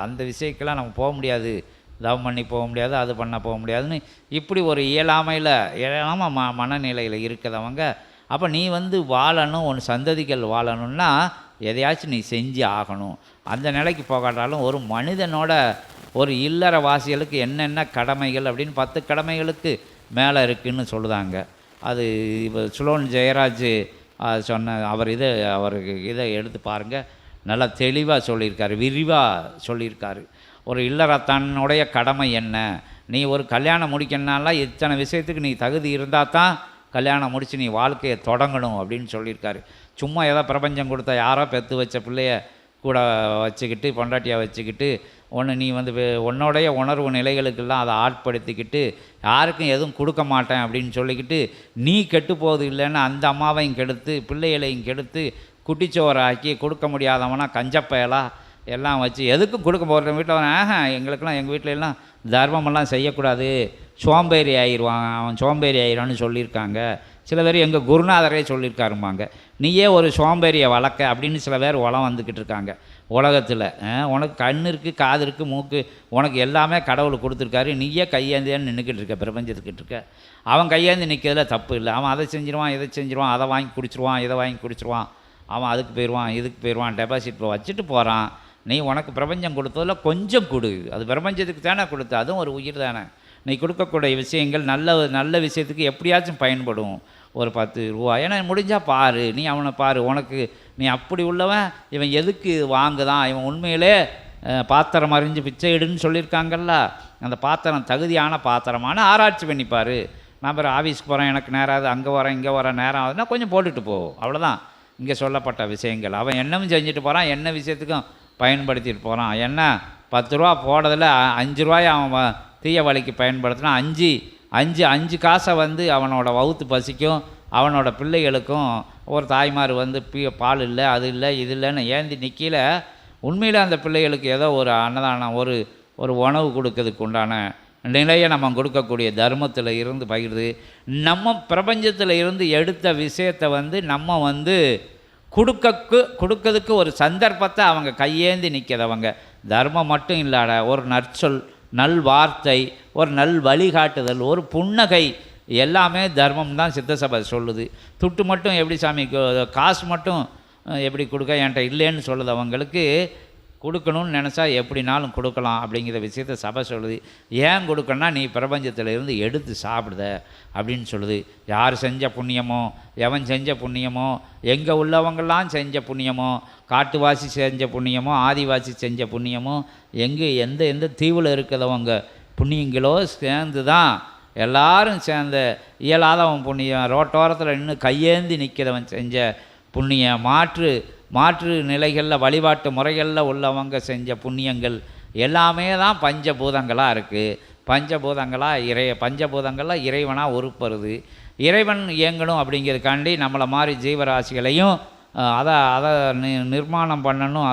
அந்த விஷயக்கெல்லாம் நம்ம போக முடியாது, தவம் பண்ணி போக முடியாது, அது பண்ண போக முடியாதுன்னு இப்படி ஒரு இயலாம மனநிலையில் இருக்கிறவங்க. அப்போ நீ வந்து வாழணும், உன் சந்ததிகள் வாழணும்னா எதையாச்சும் நீ செஞ்சு ஆகணும். அந்த நிலைக்கு போகாட்டாலும் ஒரு மனிதனோட ஒரு இல்லற வாசிகளுக்கு என்னென்ன கடமைகள் அப்படின்னு 10 கடமைகளுக்கு மேலே இருக்குதுன்னு சொல்லுதாங்க. அது இப்போ சுலோன் ஜெயராஜ் சொன்ன அவருக்கு இதை எடுத்து பாருங்கள், நல்லா தெளிவாக சொல்லியிருக்காரு, விரிவாக சொல்லியிருக்காரு. ஒரு இல்லறத்தன்னுடைய கடமை என்ன, நீ ஒரு கல்யாணம் முடிக்கணுனால இத்தனை விஷயத்துக்கு நீ தகுதி இருந்தால் தான் கல்யாணம் முடித்து நீ வாழ்க்கையை தொடங்கணும் அப்படின்னு சொல்லியிருக்காரு. சும்மா ஏதோ பிரபஞ்சம் கொடுத்த யாரோ பெற்று வச்ச பிள்ளைய கூட வச்சுக்கிட்டு பொண்டாட்டியாக வச்சுக்கிட்டு நீ வந்து உன்னோடைய உணர்வு நிலைகளுக்கெல்லாம் அதை ஆட்படுத்திக்கிட்டு யாருக்கும் எதுவும் கொடுக்க மாட்டேன் அப்படின்னு சொல்லிக்கிட்டு நீ கெட்டு போகுது இல்லைன்னு அந்த அம்மாவையும் கெடுத்து பிள்ளைகளையும் கெடுத்து குட்டிச்சோறாக்கி கொடுக்க முடியாதவனா கஞ்சப்பயலாக எல்லாம் வச்சு எதுக்கும் கொடுக்க போகிற வீட்டில் எங்களுக்கெல்லாம் எங்கள் வீட்டிலலாம் தர்மமெல்லாம் செய்யக்கூடாது, சோம்பேறி ஆயிடுவான், அவன் சோம்பேறி ஆயிடுவான்னு சொல்லியிருக்காங்க. சில பேர் எங்கள் குருநாதரே சொல்லியிருக்காருமாங்க, நீயே ஒரு சோம்பேறியை வளர்க்க அப்படின்னு சில பேர் உலம் வந்துக்கிட்டு இருக்காங்க உலகத்தில். உனக்கு கண் இருக்குது, காது இருக்குது, மூக்கு, உனக்கு எல்லாமே கடவுள் கொடுத்துருக்காரு, நீயே கையேந்தியான்னு நின்றுக்கிட்டு இருக்க, பிரபஞ்சத்துக்கிட்டு இருக்க. அவன் கையேந்தி நிற்கிறதுல தப்பு இல்லை. அவன் அதை செஞ்சிருவான், இதை செஞ்சிருவான், அதை வாங்கி குடிச்சிருவான், இதை வாங்கி குடிச்சிருவான், அவன் அதுக்கு போயிடுவான், இதுக்கு போயிடுவான், டெபாசிட் வச்சுட்டு போகிறான். நீ உனக்கு பிரபஞ்சம் கொடுத்ததில் கொஞ்சம் கொடு, அது பிரபஞ்சத்துக்கு தானே கொடுத்த, அதுவும் ஒரு உயிர் தானே. நீ கொடுக்கக்கூடிய விஷயங்கள் நல்ல விஷயத்துக்கு எப்படியாச்சும் பயன்படும். ஒரு 10 ரூபா ஏன்னா முடிஞ்சால் பாரு, நீ அவனை பாரு, உனக்கு நீ அப்படி உள்ளவன், இவன் எதுக்கு வாங்குதான், இவன் உண்மையிலே பாத்திரம் அறிஞ்சு பிச்சை இடுன்னு சொல்லியிருக்காங்கல்ல, அந்த பாத்திரம் தகுதியான பாத்திரமான ஆராய்ச்சி பண்ணிப்பார். நான் பிறகு ஆஃபீஸ்க்கு போகிறேன், எனக்கு நேரம் ஆகுது, அங்கே வரேன் இங்கே வரேன், நேரம் ஆகுதுன்னா கொஞ்சம் போட்டுட்டு போ, அவ்வளோதான் இங்கே சொல்லப்பட்ட விஷயங்கள். அவன் என்னமும் செஞ்சுட்டு போகிறான், என்ன விஷயத்துக்கும் பயன்படுத்திட்டு போகிறான். என்ன 10 ரூபா போடுறதில் 5 ரூபாயை அவன் தீய வழிக்கு பயன்படுத்தினா 5 காசை வந்து அவனோட வவுத்து பசிக்கும், அவனோட பிள்ளைகளுக்கும் ஒரு தாய்மார் வந்து பால் இல்லை, அது இல்லை, இது இல்லைன்னு ஏந்தி நிற்கல. உண்மையில் அந்த பிள்ளைகளுக்கு ஏதோ ஒரு அன்னதானம், ஒரு உணவு கொடுக்கறதுக்கு உண்டான நிலையை நம்ம கொடுக்கக்கூடிய தர்மத்தில் இருந்து பகிர்ந்து நம்ம பிரபஞ்சத்தில் இருந்து எடுத்த விஷயத்தை வந்து நம்ம வந்து கொடுக்கறதுக்கு ஒரு சந்தர்ப்பத்தை அவங்க கையேந்தி நிற்கிறவங்க. தர்மம் மட்டும் இல்லாத ஒரு நற்சொல், நல் வார்த்தை, ஒரு நல் வழிகாட்டுதல், ஒரு புன்னகை, எல்லாமே தர்மம் தான் சித்த சபை சொல்லுது. துட்டு மட்டும் எப்படி சாமி, காசு மட்டும் எப்படி கொடுக்க என்கிட்ட இல்லைன்னு சொல்லுது. அவங்களுக்கு கொடுக்கணும்னு நினச்சா எப்படினாலும் கொடுக்கலாம் அப்படிங்கிற விஷயத்த சபை சொல்லுது. ஏன் கொடுக்கணும்னா நீ பிரபஞ்சத்தில் இருந்து எடுத்து சாப்பிடுத அப்படின்னு சொல்லுது. யார் செஞ்ச புண்ணியமோ, எவன் செஞ்ச புண்ணியமோ, எங்கே உள்ளவங்கெல்லாம் செஞ்ச புண்ணியமோ, காட்டுவாசி செஞ்ச புண்ணியமோ, ஆதிவாசி செஞ்ச புண்ணியமோ, எந்த தீவில் இருக்கிறவங்க புண்ணியங்களோ சேர்ந்து தான் எல்லாரும் சேர்ந்த இயலாதவன் புண்ணியம், ரோட்டோரத்தில் இன்னும் கையேந்தி நிற்கிறவன் செஞ்ச புண்ணியம், மாற்று நிலைகளில் வழிபாட்டு முறைகளில் உள்ளவங்க செஞ்ச புண்ணியங்கள் எல்லாமே தான் பஞ்சபூதங்களாக இருக்குது. பஞ்சபூதங்களாக இறைவனாக உருப்பருது. இறைவன் இயங்கணும் அப்படிங்கிறதுக்காண்டி நம்மளை மாதிரி ஜீவராசிகளையும் அதை நிர்மாணம் பண்ணணும்,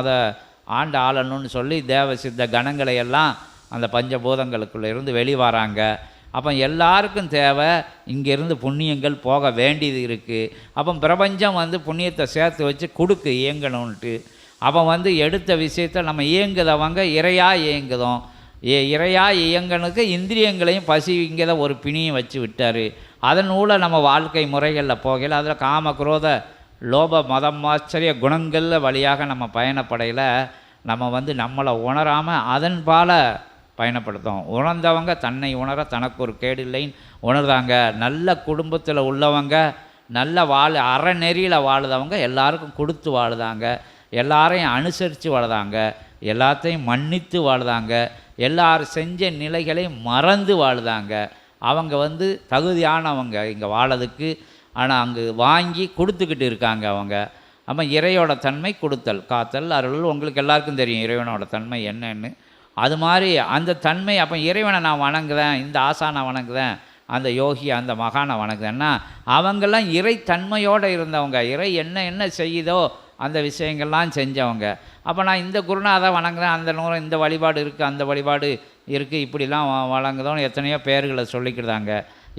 அதை ஆளணும்னு சொல்லி தேவ சித்த கணங்களை எல்லாம் அந்த பஞ்சபூதங்களுக்குள்ளே இருந்து வெளிவராங்க. அப்போ எல்லாருக்கும் தேவை இங்கேருந்து புண்ணியங்கள் போக வேண்டியது இருக்குது. அப்போ பிரபஞ்சம் வந்து புண்ணியத்தை சேர்த்து வச்சு கொடுக்கு இயங்கணுன்ட்டு. அப்போ வந்து எடுத்த விஷயத்தை நம்ம இயங்குதவங்க இறையாக இயங்குதோம். இறையாக இயங்கனுக்கு இந்திரியங்களையும் பசிங்கிற ஒரு பிணியும் வச்சு விட்டார். அதன் மூலம் நம்ம வாழ்க்கை முறைகளில் போகல, அதில் காம குரோத லோப மதம் ஆச்சரிய குணங்களில் வழியாக நம்ம பயணப்படையில் நம்ம வந்து நம்மளை உணராமல் அதன்பால பயணப்படுத்தும். உணர்ந்தவங்க தன்னை உணர தனக்கு ஒரு கேடு இல்லைன்னு உணர்ந்தாங்க. நல்ல குடும்பத்தில் உள்ளவங்க, நல்ல அறநெறியில் வாழுதவங்க எல்லாருக்கும் கொடுத்து வாழுதாங்க, எல்லாரையும் அனுசரித்து வாழுதாங்க, எல்லாத்தையும் மன்னித்து வாழுதாங்க, எல்லாரும் செஞ்ச நிலைகளை மறந்து வாழுதாங்க. அவங்க வந்து தகுதியானவங்க இங்கே வாழறதுக்கு. ஆனால் அங்கே வாங்கி கொடுத்துக்கிட்டு இருக்காங்க அவங்க. அப்போ இறையோட தன்மை கொடுத்தல், காத்தல், அருள். உங்களுக்கு எல்லாருக்கும் தெரியும் இறைவனோட தன்மை என்னன்னு. அது மாதிரி அந்த தன்மை. அப்போ இறைவனை நான் வணங்குதேன், இந்த ஆசானை வணங்குதேன், அந்த யோகி அந்த மகானை வணங்குதேன்னா அவங்கெல்லாம் இறை தன்மையோடு இருந்தவங்க. இறை என்ன செய்யுதோ அந்த விஷயங்கள்லாம் செஞ்சவங்க. அப்போ நான் இந்த குருநாதை வணங்குறேன், அந்த நூறு இந்த வழிபாடு இருக்குது, அந்த வழிபாடு இருக்குது, இப்படிலாம் வணங்குதோன்னு எத்தனையோ பேர்களை சொல்லிக்கிறாங்க.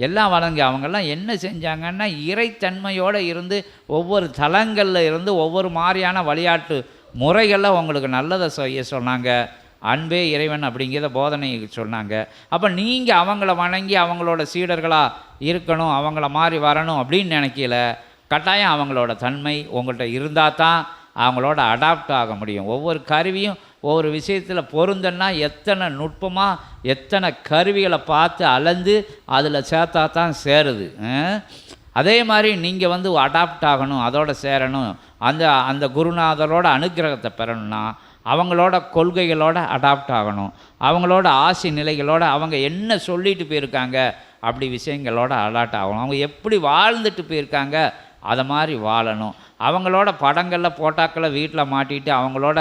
எல்லாம் வணங்கி அவங்கெல்லாம் என்ன செஞ்சாங்கன்னா இறைத்தன்மையோடு இருந்து ஒவ்வொரு தலங்களில் இருந்து ஒவ்வொரு மாதிரியான விளையாட்டு முறைகளில் உங்களுக்கு நல்லதை செய்ய சொன்னாங்க. அன்பே இறைவன் அப்படிங்கிறத போதனை சொன்னாங்க. அப்போ நீங்கள் அவங்கள வணங்கி அவங்களோட சீடர்களாக இருக்கணும், அவங்கள மாதிரி வரணும் அப்படின்னு நினைக்கல. கட்டாயம் அவங்களோட தன்மை உங்கள்கிட்ட இருந்தால் தான் அவங்களோட அடாப்ட் ஆக முடியும். ஒவ்வொரு கருவியும் ஒவ்வொரு விஷயத்தில் பொருந்தன்னா எத்தனை நுட்பமாக எத்தனை கருவிகளை பார்த்து அளந்து அதில் சேர்த்தா தான் சேருது. அதே மாதிரி நீங்கள் வந்து அடாப்ட் ஆகணும், அதோட சேரணும், அந்த குருநாதரோட அனுக்கிரகத்தை பெறணும்னா அவங்களோட கொள்கைகளோட அடாப்ட் ஆகணும், அவங்களோட ஆசி நிலைகளோட அவங்க என்ன சொல்லிட்டு போயிருக்காங்க அப்படி விஷயங்களோட அடாப்ட் ஆகணும். அவங்க எப்படி வாழ்ந்துட்டு போயிருக்காங்க அதை மாதிரி வாழணும். அவங்களோட படங்களில் போட்டாக்களை வீட்டில் மாட்டிட்டு அவங்களோட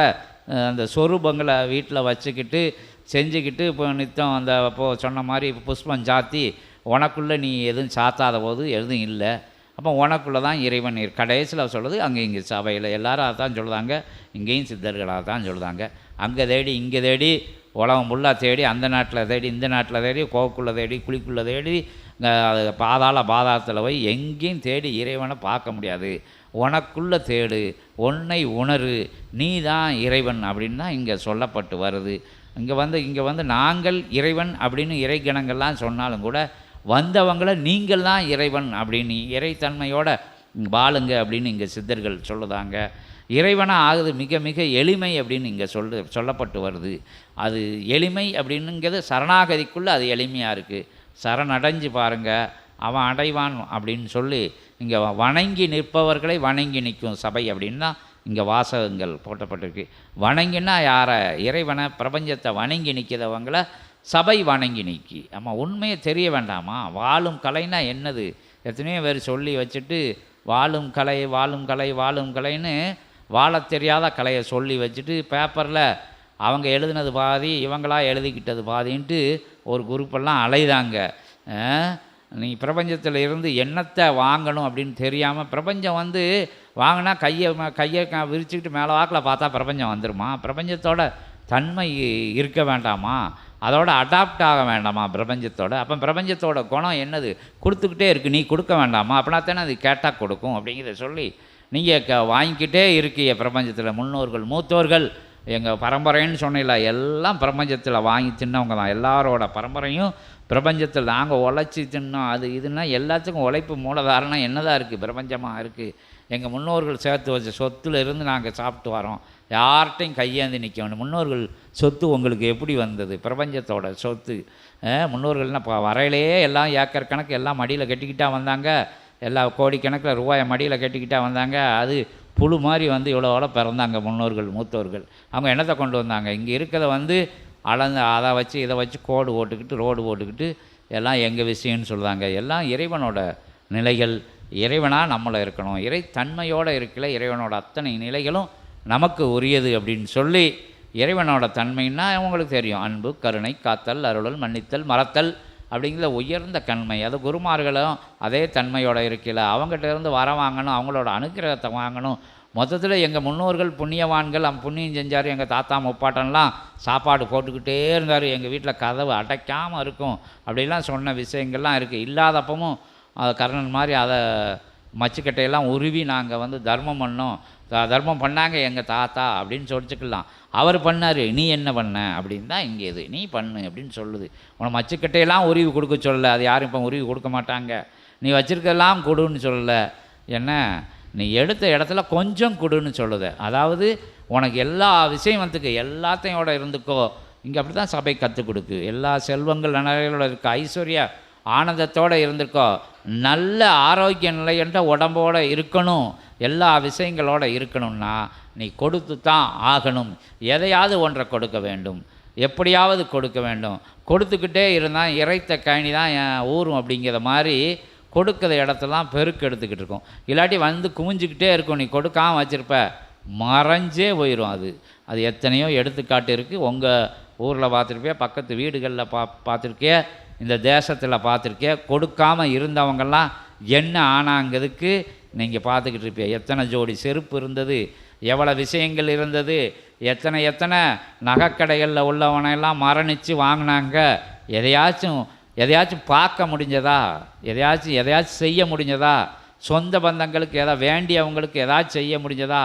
அந்த சொரூபங்களை வீட்டில் வச்சுக்கிட்டு செஞ்சுக்கிட்டு இப்போ நித்தம் அந்த இப்போது சொன்ன மாதிரி புஷ்பம் சாத்தி உனக்குள்ளே நீ எதுவும் சாத்தாத போது எதுவும் இல்லை. அப்போ உனக்குள்ளே தான் இறைவன் கடைசியில் சொல்லுது. அங்கே இங்கே சபையில் எல்லாரும் அதை தான் சொல்லுதாங்க, இங்கேயும் சித்தர்களாக தான் சொல்லுதாங்க. அங்கே தேடி இங்கே தேடி உலகம் ஃபுல்லாக தேடி, அந்த நாட்டில் தேடி இந்த நாட்டில் தேடி, கோவுக்குள்ளே தேடி குழிக்குள்ளே தேடி பாதாளத்தில் போய் எங்கேயும் தேடி இறைவனை பார்க்க முடியாது. உனக்குள்ளே தேடு, உன்னை உணரு, நீ தான் இறைவன் அப்படின்னு தான் இங்கே சொல்லப்பட்டு வருது. இங்கே வந்து நாங்கள் இறைவன் அப்படின்னு இறைகணங்கள்லாம் சொன்னாலும் கூட வந்தவங்களை நீங்கள் தான் இறைவன் அப்படின்னு இறைத்தன்மையோட வாழுங்க அப்படின்னு இங்கே சித்தர்கள் சொல்லுதாங்க. இறைவனாக ஆகுது மிக மிக எளிமை அப்படின்னு இங்கே சொல்லப்பட்டு வருது. அது எளிமை அப்படின்னுங்கிறது சரணாகதிக்குள்ளே அது எளிமையாக இருக்குது. சரணடைஞ்சு பாருங்கள், அவன் அடைவான் அப்படின்னு சொல்லி இங்கே வணங்கி நிற்பவர்களை வணங்கி நிற்கும் சபை அப்படின்னு தான் இங்கே வாசகங்கள் போட்டப்பட்டிருக்கு. வணங்கினா யாரை? இறைவனை, பிரபஞ்சத்தை வணங்கி நிற்கிறவங்களை சபை வணங்கி நிற்கி. ஆமாம், உண்மையை தெரிய வேண்டாமா? வாழும் கலைன்னா என்னது? எத்தனையோ பேர் சொல்லி வச்சுட்டு வாழும் கலை வாழும் கலை வாழும் கலைன்னு வாழ தெரியாத கலையை சொல்லி வச்சுட்டு பேப்பரில் அவங்க எழுதினது பாதி, இவங்களாக எழுதிக்கிட்டது பாதின்ட்டு ஒரு குரூப்பெல்லாம் அலைதாங்க. நீ பிரபஞ்சத்தில் இருந்து என்னத்தை வாங்கணும் அப்படின்னு தெரியாமல், பிரபஞ்சம் வந்து வாங்கினா கையை விரிச்சுக்கிட்டு மேலே வாக்கில் பார்த்தா பிரபஞ்சம் வந்துடுமா? பிரபஞ்சத்தோட தன்மை இருக்க வேண்டாமா? அதோட அடாப்ட் ஆக வேண்டாமா பிரபஞ்சத்தோட? அப்போ பிரபஞ்சத்தோட குணம் என்னது? கொடுத்துக்கிட்டே இருக்குது, நீ கொடுக்க வேண்டாமா? அப்படின்னா தானே அது கேட்டால் கொடுக்கும் அப்படிங்கிறத சொல்லி நீங்கள் வாங்கிக்கிட்டே இருக்கீங்க. பிரபஞ்சத்தில் முன்னோர்கள் மூத்தோர்கள் எங்கள் பரம்பரைன்னு சொன்னில்ல, எல்லாம் பிரபஞ்சத்தில் வாங்கி தின்னவங்க தான். எல்லாரோட பரம்பரையும் பிரபஞ்சத்தில் நாங்கள் உழைச்சி தின்னோம். அது இதுன்னா எல்லாத்துக்கும் உழைப்பு மூலதாரணம் என்னதான் இருக்குது? பிரபஞ்சமாக இருக்குது. எங்கள் முன்னோர்கள் சேர்த்து வச்ச சொத்துல இருந்து நாங்கள் சாப்பிட்டு வரோம். யார்கிட்டையும் கையேந்தி நிற்க வேணும். முன்னோர்கள் சொத்து உங்களுக்கு எப்படி வந்தது? பிரபஞ்சத்தோட சொத்து. முன்னோர்கள்னால் இப்போ வரையிலேயே எல்லாம் ஏக்கர் கணக்கு எல்லாம் மடியில் கட்டிக்கிட்டா வந்தாங்க. எல்லா கோடிக்கணக்கில் ரூபாயை மடியில் கட்டிக்கிட்டா வந்தாங்க. அது புழு மாதிரி வந்து இவ்வளோ பிறந்தாங்க முன்னோர்கள் மூத்தோர்கள். அவங்க என்னத்தை கொண்டு வந்தாங்க? இங்கே இருக்கிறத வந்து அளந்து அதை வச்சு இதை வச்சு கோடு போட்டுக்கிட்டு ரோடு போட்டுக்கிட்டு எல்லாம் எங்கள் விஷயம்னு சொல்லுவாங்க. எல்லாம் இறைவனோட நிலைகள். இறைவனாக நம்மளை இருக்கணும், இறைத்தன்மையோடு இருக்கல. இறைவனோட அத்தனை நிலைகளும் நமக்கு உரியது அப்படின்னு சொல்லி, இறைவனோட தன்மைன்னா உங்களுக்கு தெரியும், அன்பு, கருணை, காத்தல், அருளல், மன்னித்தல், மறத்தல் அப்படிங்கிற உயர்ந்த தன்மை. அது குருமார்களும் அதே தன்மையோடு இருக்கல. அவங்ககிட்ட இருந்து வர வாங்கணும், அவங்களோட அனுக்கிரகத்தை வாங்கணும். மொத்தத்தில் எங்கள் முன்னோர்கள் புண்ணியவான்கள், புண்ணியம் செஞ்சார். எங்கள் தாத்தா முப்பாட்டன்லாம் சாப்பாடு போட்டுக்கிட்டே இருந்தார், எங்கள் வீட்டில் கதவு அடைக்காமல் இருக்கும் அப்படிலாம் சொன்ன விஷயங்கள்லாம் இருக்குது. இல்லாதப்பவும் கர்ணன் மாதிரி அதை மச்சுக்கட்டையெல்லாம் உருவி நாங்கள் வந்து தர்மம் பண்ணோம், தர்மம் பண்ணாங்க எங்கள் தாத்தா அப்படின்னு சொல்லிச்சுக்கலாம். அவர் பண்ணார், நீ என்ன பண்ண அப்படின்னு தான் இங்கே இது நீ பண்ணு அப்படின்னு சொல்லுது. உனக்கு மச்சுக்கட்டையெல்லாம் உருவி கொடுக்க சொல்லலை, அது யாரும் இப்போ உருவி கொடுக்க மாட்டாங்க. நீ வச்சுருக்கெல்லாம் கொடுன்னு சொல்லலை. என்ன நீ எடுத்த இடத்துல கொஞ்சம் கொடுன்னு சொல்லுது. அதாவது உனக்கு எல்லா விஷயத்துக்கு எல்லாத்தையோட இருந்துக்கோ. இங்கே அப்படி தான் சபை கற்றுக் கொடுக்கு. எல்லா செல்வங்கள் நிலையோட இருக்க, ஐஸ்வர்ய ஆனந்தத்தோடு இருந்திருக்கோ, நல்ல ஆரோக்கிய நிலையன்ற உடம்போடு இருக்கணும், எல்லா விஷயங்களோடு இருக்கணும்னா நீ கொடுத்து தான் ஆகணும். எதையாவது ஒன்றை கொடுக்க வேண்டும், எப்படியாவது கொடுக்க வேண்டும். கொடுத்துக்கிட்டே இருந்தால் இறைத்த கழனி தான் ஊறும் அப்படிங்கிற மாதிரி கொடுக்குற இடத்தெல்லாம் பெருக்கு எடுத்துக்கிட்டு இருக்கோம். இல்லாட்டி வந்து குமிஞ்சிக்கிட்டே இருக்கும். நீ கொடுக்காமல் வச்சுருப்ப, மறைஞ்சே போயிடும். அது எத்தனையோ எடுத்துக்காட்டு இருக்குது. உங்கள் ஊரில் பார்த்துருப்பிய, பக்கத்து வீடுகளில் பார்த்துருக்கிய, இந்த தேசத்தில் பார்த்துருக்கிய. கொடுக்காமல் இருந்தவங்கெல்லாம் என்ன ஆனாங்கிறதுக்கு நீங்கள் பார்த்துக்கிட்டு இருப்பிய. எத்தனை ஜோடி செருப்பு இருந்தது, எவ்வளோ விஷயங்கள் இருந்தது, எத்தனை நகைக்கடைகளில் உள்ளவனையெல்லாம் மரணித்து வாங்கினாங்க. எதையாச்சும் பார்க்க முடிஞ்சதா, எதையாச்சும் செய்ய முடிஞ்சதா, சொந்த பந்தங்களுக்கு வேண்டியவங்களுக்கு ஏதாச்சும் செய்ய முடிஞ்சதா?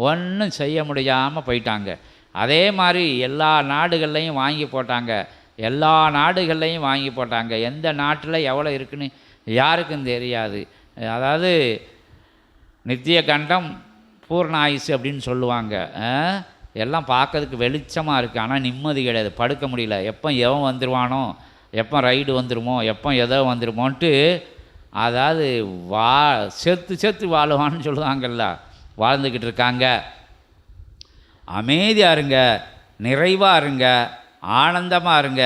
ஒன்றும் செய்ய முடியாமல் போயிட்டாங்க. அதே மாதிரி எல்லா நாடுகள்லையும் வாங்கி போட்டாங்க. எந்த நாட்டில் எவ்வளோ இருக்குன்னு யாருக்கும் தெரியாது. அதாவது நித்திய கண்டம் பூர்ண ஆயுசு அப்படின்னு சொல்லுவாங்க. எல்லாம் பார்க்கறதுக்கு வெளிச்சமாக இருக்குது, ஆனால் நிம்மதி கிடையாது. படுக்க முடியல. எப்போ எவன் வந்துடுவானோ, எப்போ ரைடு வந்துடுமோ, எப்போ எதோ வந்துடுமோன்ட்டு, அதாவது செத்து வாழுவான்னு சொல்லுவாங்கல்ல, வாழ்ந்துக்கிட்டு இருக்காங்க. அமைதியாக இருங்க, நிறைவாக இருங்க, ஆனந்தமாக இருங்க,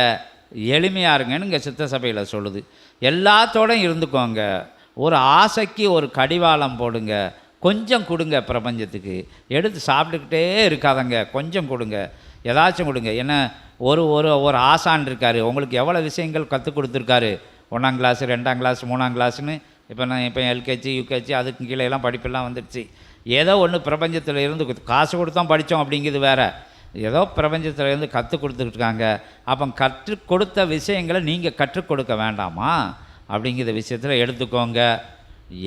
எளிமையாக இருங்கன்னு இங்கே சித்த சபையில் சொல்லுது. எல்லாத்தோடையும் இருந்துக்கோங்க. ஒரு ஆசைக்கு ஒரு கடிவாளம் போடுங்க. கொஞ்சம் கொடுங்க, பிரபஞ்சத்துக்கு எடுத்து சாப்பிட்டுக்கிட்டே இருக்காதங்க. கொஞ்சம் கொடுங்க, ஏதாச்சும் கொடுங்க. ஏன்னா ஒரு ஒரு ஒரு ஆசான் இருக்கார், உங்களுக்கு எவ்வளோ விஷயங்கள் கற்றுக் கொடுத்துருக்காரு. 1ஆம் கிளாஸ், 2ஆம் கிளாஸ், 3ஆம் கிளாஸ்னு. இப்போ எல்கேஜி யூகேஜி அதுக்கு கீழே எல்லாம் படிப்பெல்லாம் வந்துடுச்சு. ஏதோ ஒன்று பிரபஞ்சத்தில் இருந்து காசு கொடுத்தோம் படித்தோம் அப்படிங்கிறது வேறு. ஏதோ பிரபஞ்சத்தில் இருந்து கற்றுக் கொடுத்துருக்காங்க. அப்போ கற்றுக் கொடுத்த விஷயங்களை நீங்கள் கற்றுக் கொடுக்க வேண்டாமா அப்படிங்கிற விஷயத்தில் எடுத்துக்கோங்க.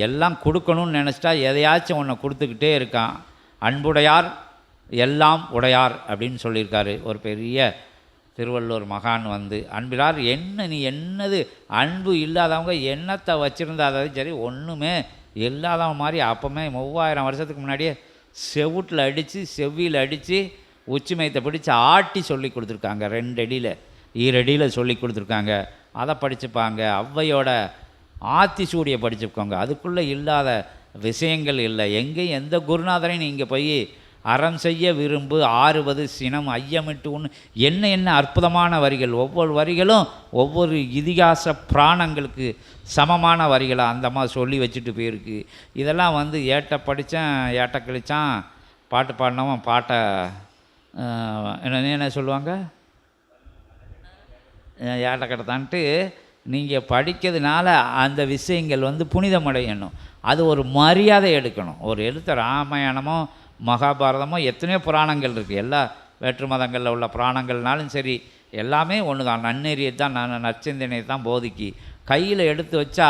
எல்லாம் கொடுக்கணும்னு நினச்சிட்டா எதையாச்சும் ஒன்று கொடுத்துக்கிட்டே இருக்கான். அன்புடையார் எல்லாம் உடையார் அப்படின்னு சொல்லியிருக்காரு ஒரு பெரிய திருவள்ளுவர் மகான் வந்து. அன்பிலார் நீ என்னது அன்பு இல்லாதவங்க என்னத்தை வச்சுருந்தாலும் சரி, ஒன்றுமே இல்லாதவங்க மாதிரி. அப்போமே 3000 வருஷத்துக்கு முன்னாடியே செவ்வியில் அடித்து உச்சிமயத்தை பிடிச்சி ஆட்டி சொல்லி கொடுத்துருக்காங்க. 2 அடியில் ஈரடியில் சொல்லி கொடுத்துருக்காங்க. அதை படிச்சுப்பாங்க. ஔவையோட ஆத்திசூடியை படிச்சுக்கோங்க. அதுக்குள்ளே இல்லாத விஷயங்கள் இல்லை. எங்கேயும் எந்த குருநாதரையும் நீங்கள் போய் அறம் செய்ய விரும்பு ஆறுவது சினம் ஐயமிட்டு ஒன்று என்ன அற்புதமான வரிகள். ஒவ்வொரு வரிகளும் ஒவ்வொரு இதிகாச புராணங்களுக்கு சமமான வரிகளை அந்த மாதிரி சொல்லி வச்சுட்டு போயிருக்கு. இதெல்லாம் வந்து ஏட்ட படித்தான் ஏட்ட கழித்தான், பாட்டு பாடினவன் பாட்டை என்ன சொல்லுவாங்க, ஏட்ட கட்டத்தான்ட்டு நீங்கள் படிக்கிறதுனால அந்த விஷயங்கள் வந்து புனிதமடையணும். அது ஒரு மரியாதை எடுக்கணும். ஒரு எழுத்த ராமாயணமோ மகாபாரதமோ எத்தனையோ புராணங்கள் இருக்குது. எல்லா வேற்று மதங்களில் உள்ள புராணங்கள்னாலும் சரி, எல்லாமே ஒன்று தான். நன்னெறியை தான், நற்சிந்தனை தான் போதிக்கு. கையில் எடுத்து வச்சா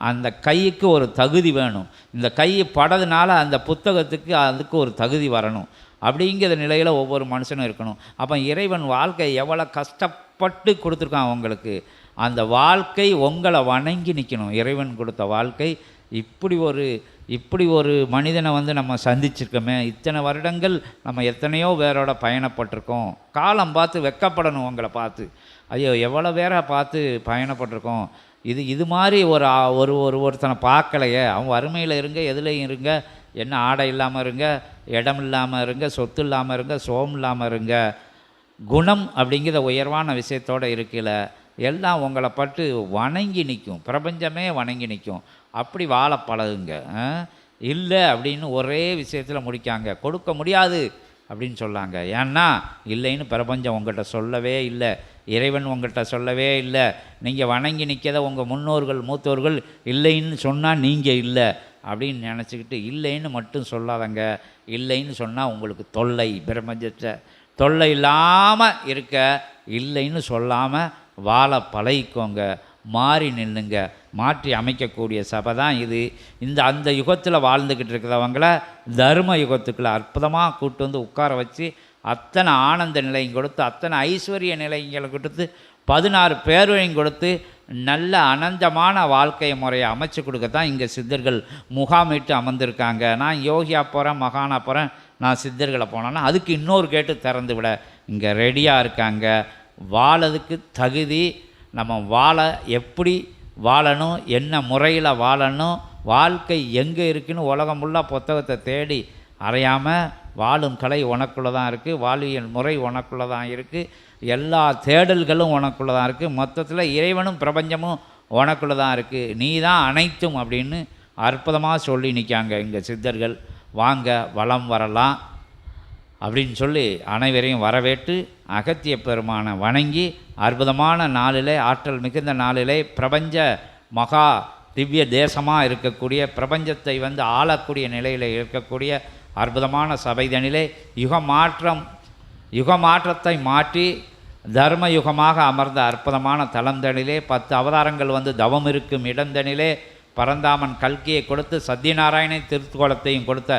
அந்த கைக்கு ஒரு தகுதி வேணும். இந்த கை படதுனால அந்த புத்தகத்துக்கு அதுக்கு ஒரு தகுதி வரணும். அப்படிங்கிற நிலையில் ஒவ்வொரு மனுஷனும் இருக்கணும். அப்போ இறைவன் வாழ்க்கை எவ்வளோ கஷ்டப்பட்டு கொடுத்துருக்கான் உங்களுக்கு. அந்த வாழ்க்கை உங்களை வணங்கி நிற்கணும். இறைவன் கொடுத்த வாழ்க்கை இப்படி ஒரு மனிதனை வந்து நம்ம சந்திச்சிருக்கோமே. இத்தனை வருடங்கள் நம்ம எத்தனையோ பேரோட பயணப்பட்டிருக்கோம். காலம் பார்த்து வெக்கப்படணும். உங்களை பார்த்து ஐயோ எவ்வளோ பேரை பார்த்து பயணப்பட்டிருக்கோம். இது மாதிரி ஒருத்தனை பார்க்கலையே. அவன் வறுமையில் இருங்க, எதுலேயும் இருங்க, என்ன ஆடை இல்லாமல் இருங்க, இடம் இல்லாமல் இருங்க, சொத்து இல்லாமல் இருங்க, சோம் இல்லாமல் இருங்க, குணம் அப்படிங்கிற உயர்வான விஷயத்தோடு இருக்கல, எல்லாம் உங்களை பட்டு வணங்கி நிற்கும். பிரபஞ்சமே வணங்கி நிற்கும். அப்படி வாழ பழகுங்க. இல்லை அப்படின்னு ஒரே விஷயத்தில் முடிக்காங்க. கொடுக்க முடியாது அப்படின்னு சொல்லாங்க. ஏன்னா இல்லைன்னு பிரபஞ்சம் உங்கள்கிட்ட சொல்லவே இல்லை, இறைவன் உங்கள்கிட்ட சொல்லவே இல்லை. நீங்கள் வணங்கி நிற்கிறத உங்கள் மூத்தோர்கள் இல்லைன்னு சொன்னால் நீங்கள் இல்லை அப்படின்னு நினச்சிக்கிட்டு இல்லைன்னு மட்டும் சொல்லாதங்க. இல்லைன்னு சொன்னால் உங்களுக்கு தொல்லை. பிரபஞ்சத்தை தொல்லை இல்லாமல் இருக்க இல்லைன்னு சொல்லாமல் வாழ பழகிக்கோங்க. மாறி நில்லுங்க. மாற்றி அமைக்கக்கூடிய சபை தான் இது. அந்த யுகத்தில் வாழ்ந்துக்கிட்டு இருக்கிறவங்கள தர்ம யுகத்துக்குள்ள அற்புதமாக கூட்டு வந்து உட்கார வச்சு அத்தனை ஆனந்த நிலையும் கொடுத்து, அத்தனை ஐஸ்வர்ய நிலைங்களை கொடுத்து, 16 பேரையும் கொடுத்து, நல்ல அனந்தமான வாழ்க்கை முறையை அமைச்சு கொடுக்க தான் இங்கே சித்தர்கள் முகாமிட்டு அமர்ந்திருக்காங்க. நான் யோகியா போகிறேன், மகானா போகிறேன், நான் சித்தர்களை போனேன்னா அதுக்கு இன்னொரு கேட்டு திறந்து விட இங்கே ரெடியாக இருக்காங்க. வாழறதுக்கு தகுதி, நம்ம எப்படி வாழணும், என்ன முறையில் வாழணும், வாழ்க்கை எங்கே இருக்குன்னு உலகம் ஃபுல்லாக புத்தகத்தை தேடி அறையாமல் வாழும் கலை உனக்குள்ளே தான் இருக்குது, வாழ்வியல் முறை உனக்குள்ளே தான் இருக்குது, எல்லா தேடல்களும் உனக்குள்ளே தான் இருக்குது, மொத்தத்தில் இறைவனும் பிரபஞ்சமும் உனக்குள்ளே தான் இருக்குது, நீ தான் அனைத்தும் அப்படின்னு அற்புதமாக சொல்லி நிற்காங்க இங்கே சித்தர்கள். வாங்க வளம் வரலாம் அப்படின்னு சொல்லி அனைவரையும் வரவேற்று அகத்திய பெருமானை வணங்கி அற்புதமான நாளிலே, ஆற்றல் மிகுந்த நாளிலே, பிரபஞ்ச மகா திவ்ய தேசமாக இருக்கக்கூடிய, பிரபஞ்சத்தை ஆளக்கூடிய நிலையில் இருக்கக்கூடிய அற்புதமான சபைதனிலே யுகமாற்றத்தை மாற்றி தர்ம யுகமாக அமர்ந்த அற்புதமான தலந்தனிலே 10 அவதாரங்கள் தவம் இருக்கும் இடந்தனிலே பரந்தாமன் கல்கியை கொடுத்து சத்யநாராயணை திருக்கோலத்தையும் கொடுத்த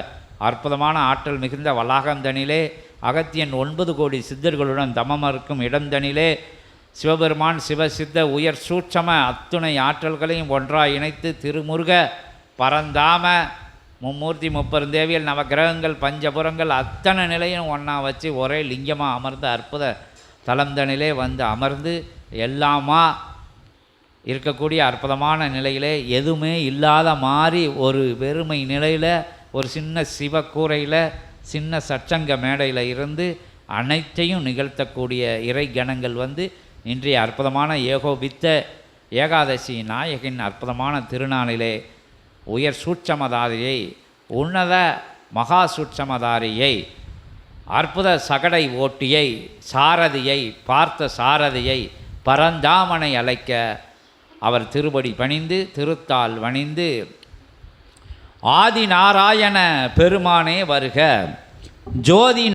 அற்புதமான ஆற்றல் மிகுந்த வளாகந்தனிலே அகத்தியன் 9 கோடி சித்தர்களுடன் தமம் இருக்கும் இடந்தனிலே சிவபெருமான் சிவசித்த உயர் சூட்சம அத்துணை ஆற்றல்களையும் ஒன்றாக இணைத்து திருமுருக பரந்தாம மும்மூர்த்தி 30 தேவியல் நவகிரகங்கள் பஞ்சபுரங்கள் அத்தனை நிலையும் ஒன்றா வச்சு ஒரே லிங்கமாக அமர்ந்த அற்புத தலந்தனிலே அமர்ந்து எல்லாமா இருக்கக்கூடிய அற்புதமான நிலையிலே எதுவுமே இல்லாத மாதிரி ஒரு வெறுமை நிலையில் ஒரு சின்ன சிவக்கூரையில் சின்ன சச்சங்க மேடையில் இருந்து அனைத்தையும் நிகழ்த்தக்கூடிய இறை கணங்கள் இன்றைய அற்புதமான ஏகோபித்த ஏகாதசி நாயகின் அற்புதமான திருநாளிலே உயர் சூட்சமதாரியை, உன்னத மகா சூட்சமதாரியை, அற்புத சகடை ஓட்டியை, சாரதியை, பார்த்த சாரதியை, பரந்தாமனை அழைக்க அவர் திருபடி பணிந்து திருத்தால் வணிந்து ஆதி நாராயண பெருமானே வருக, ஜோதி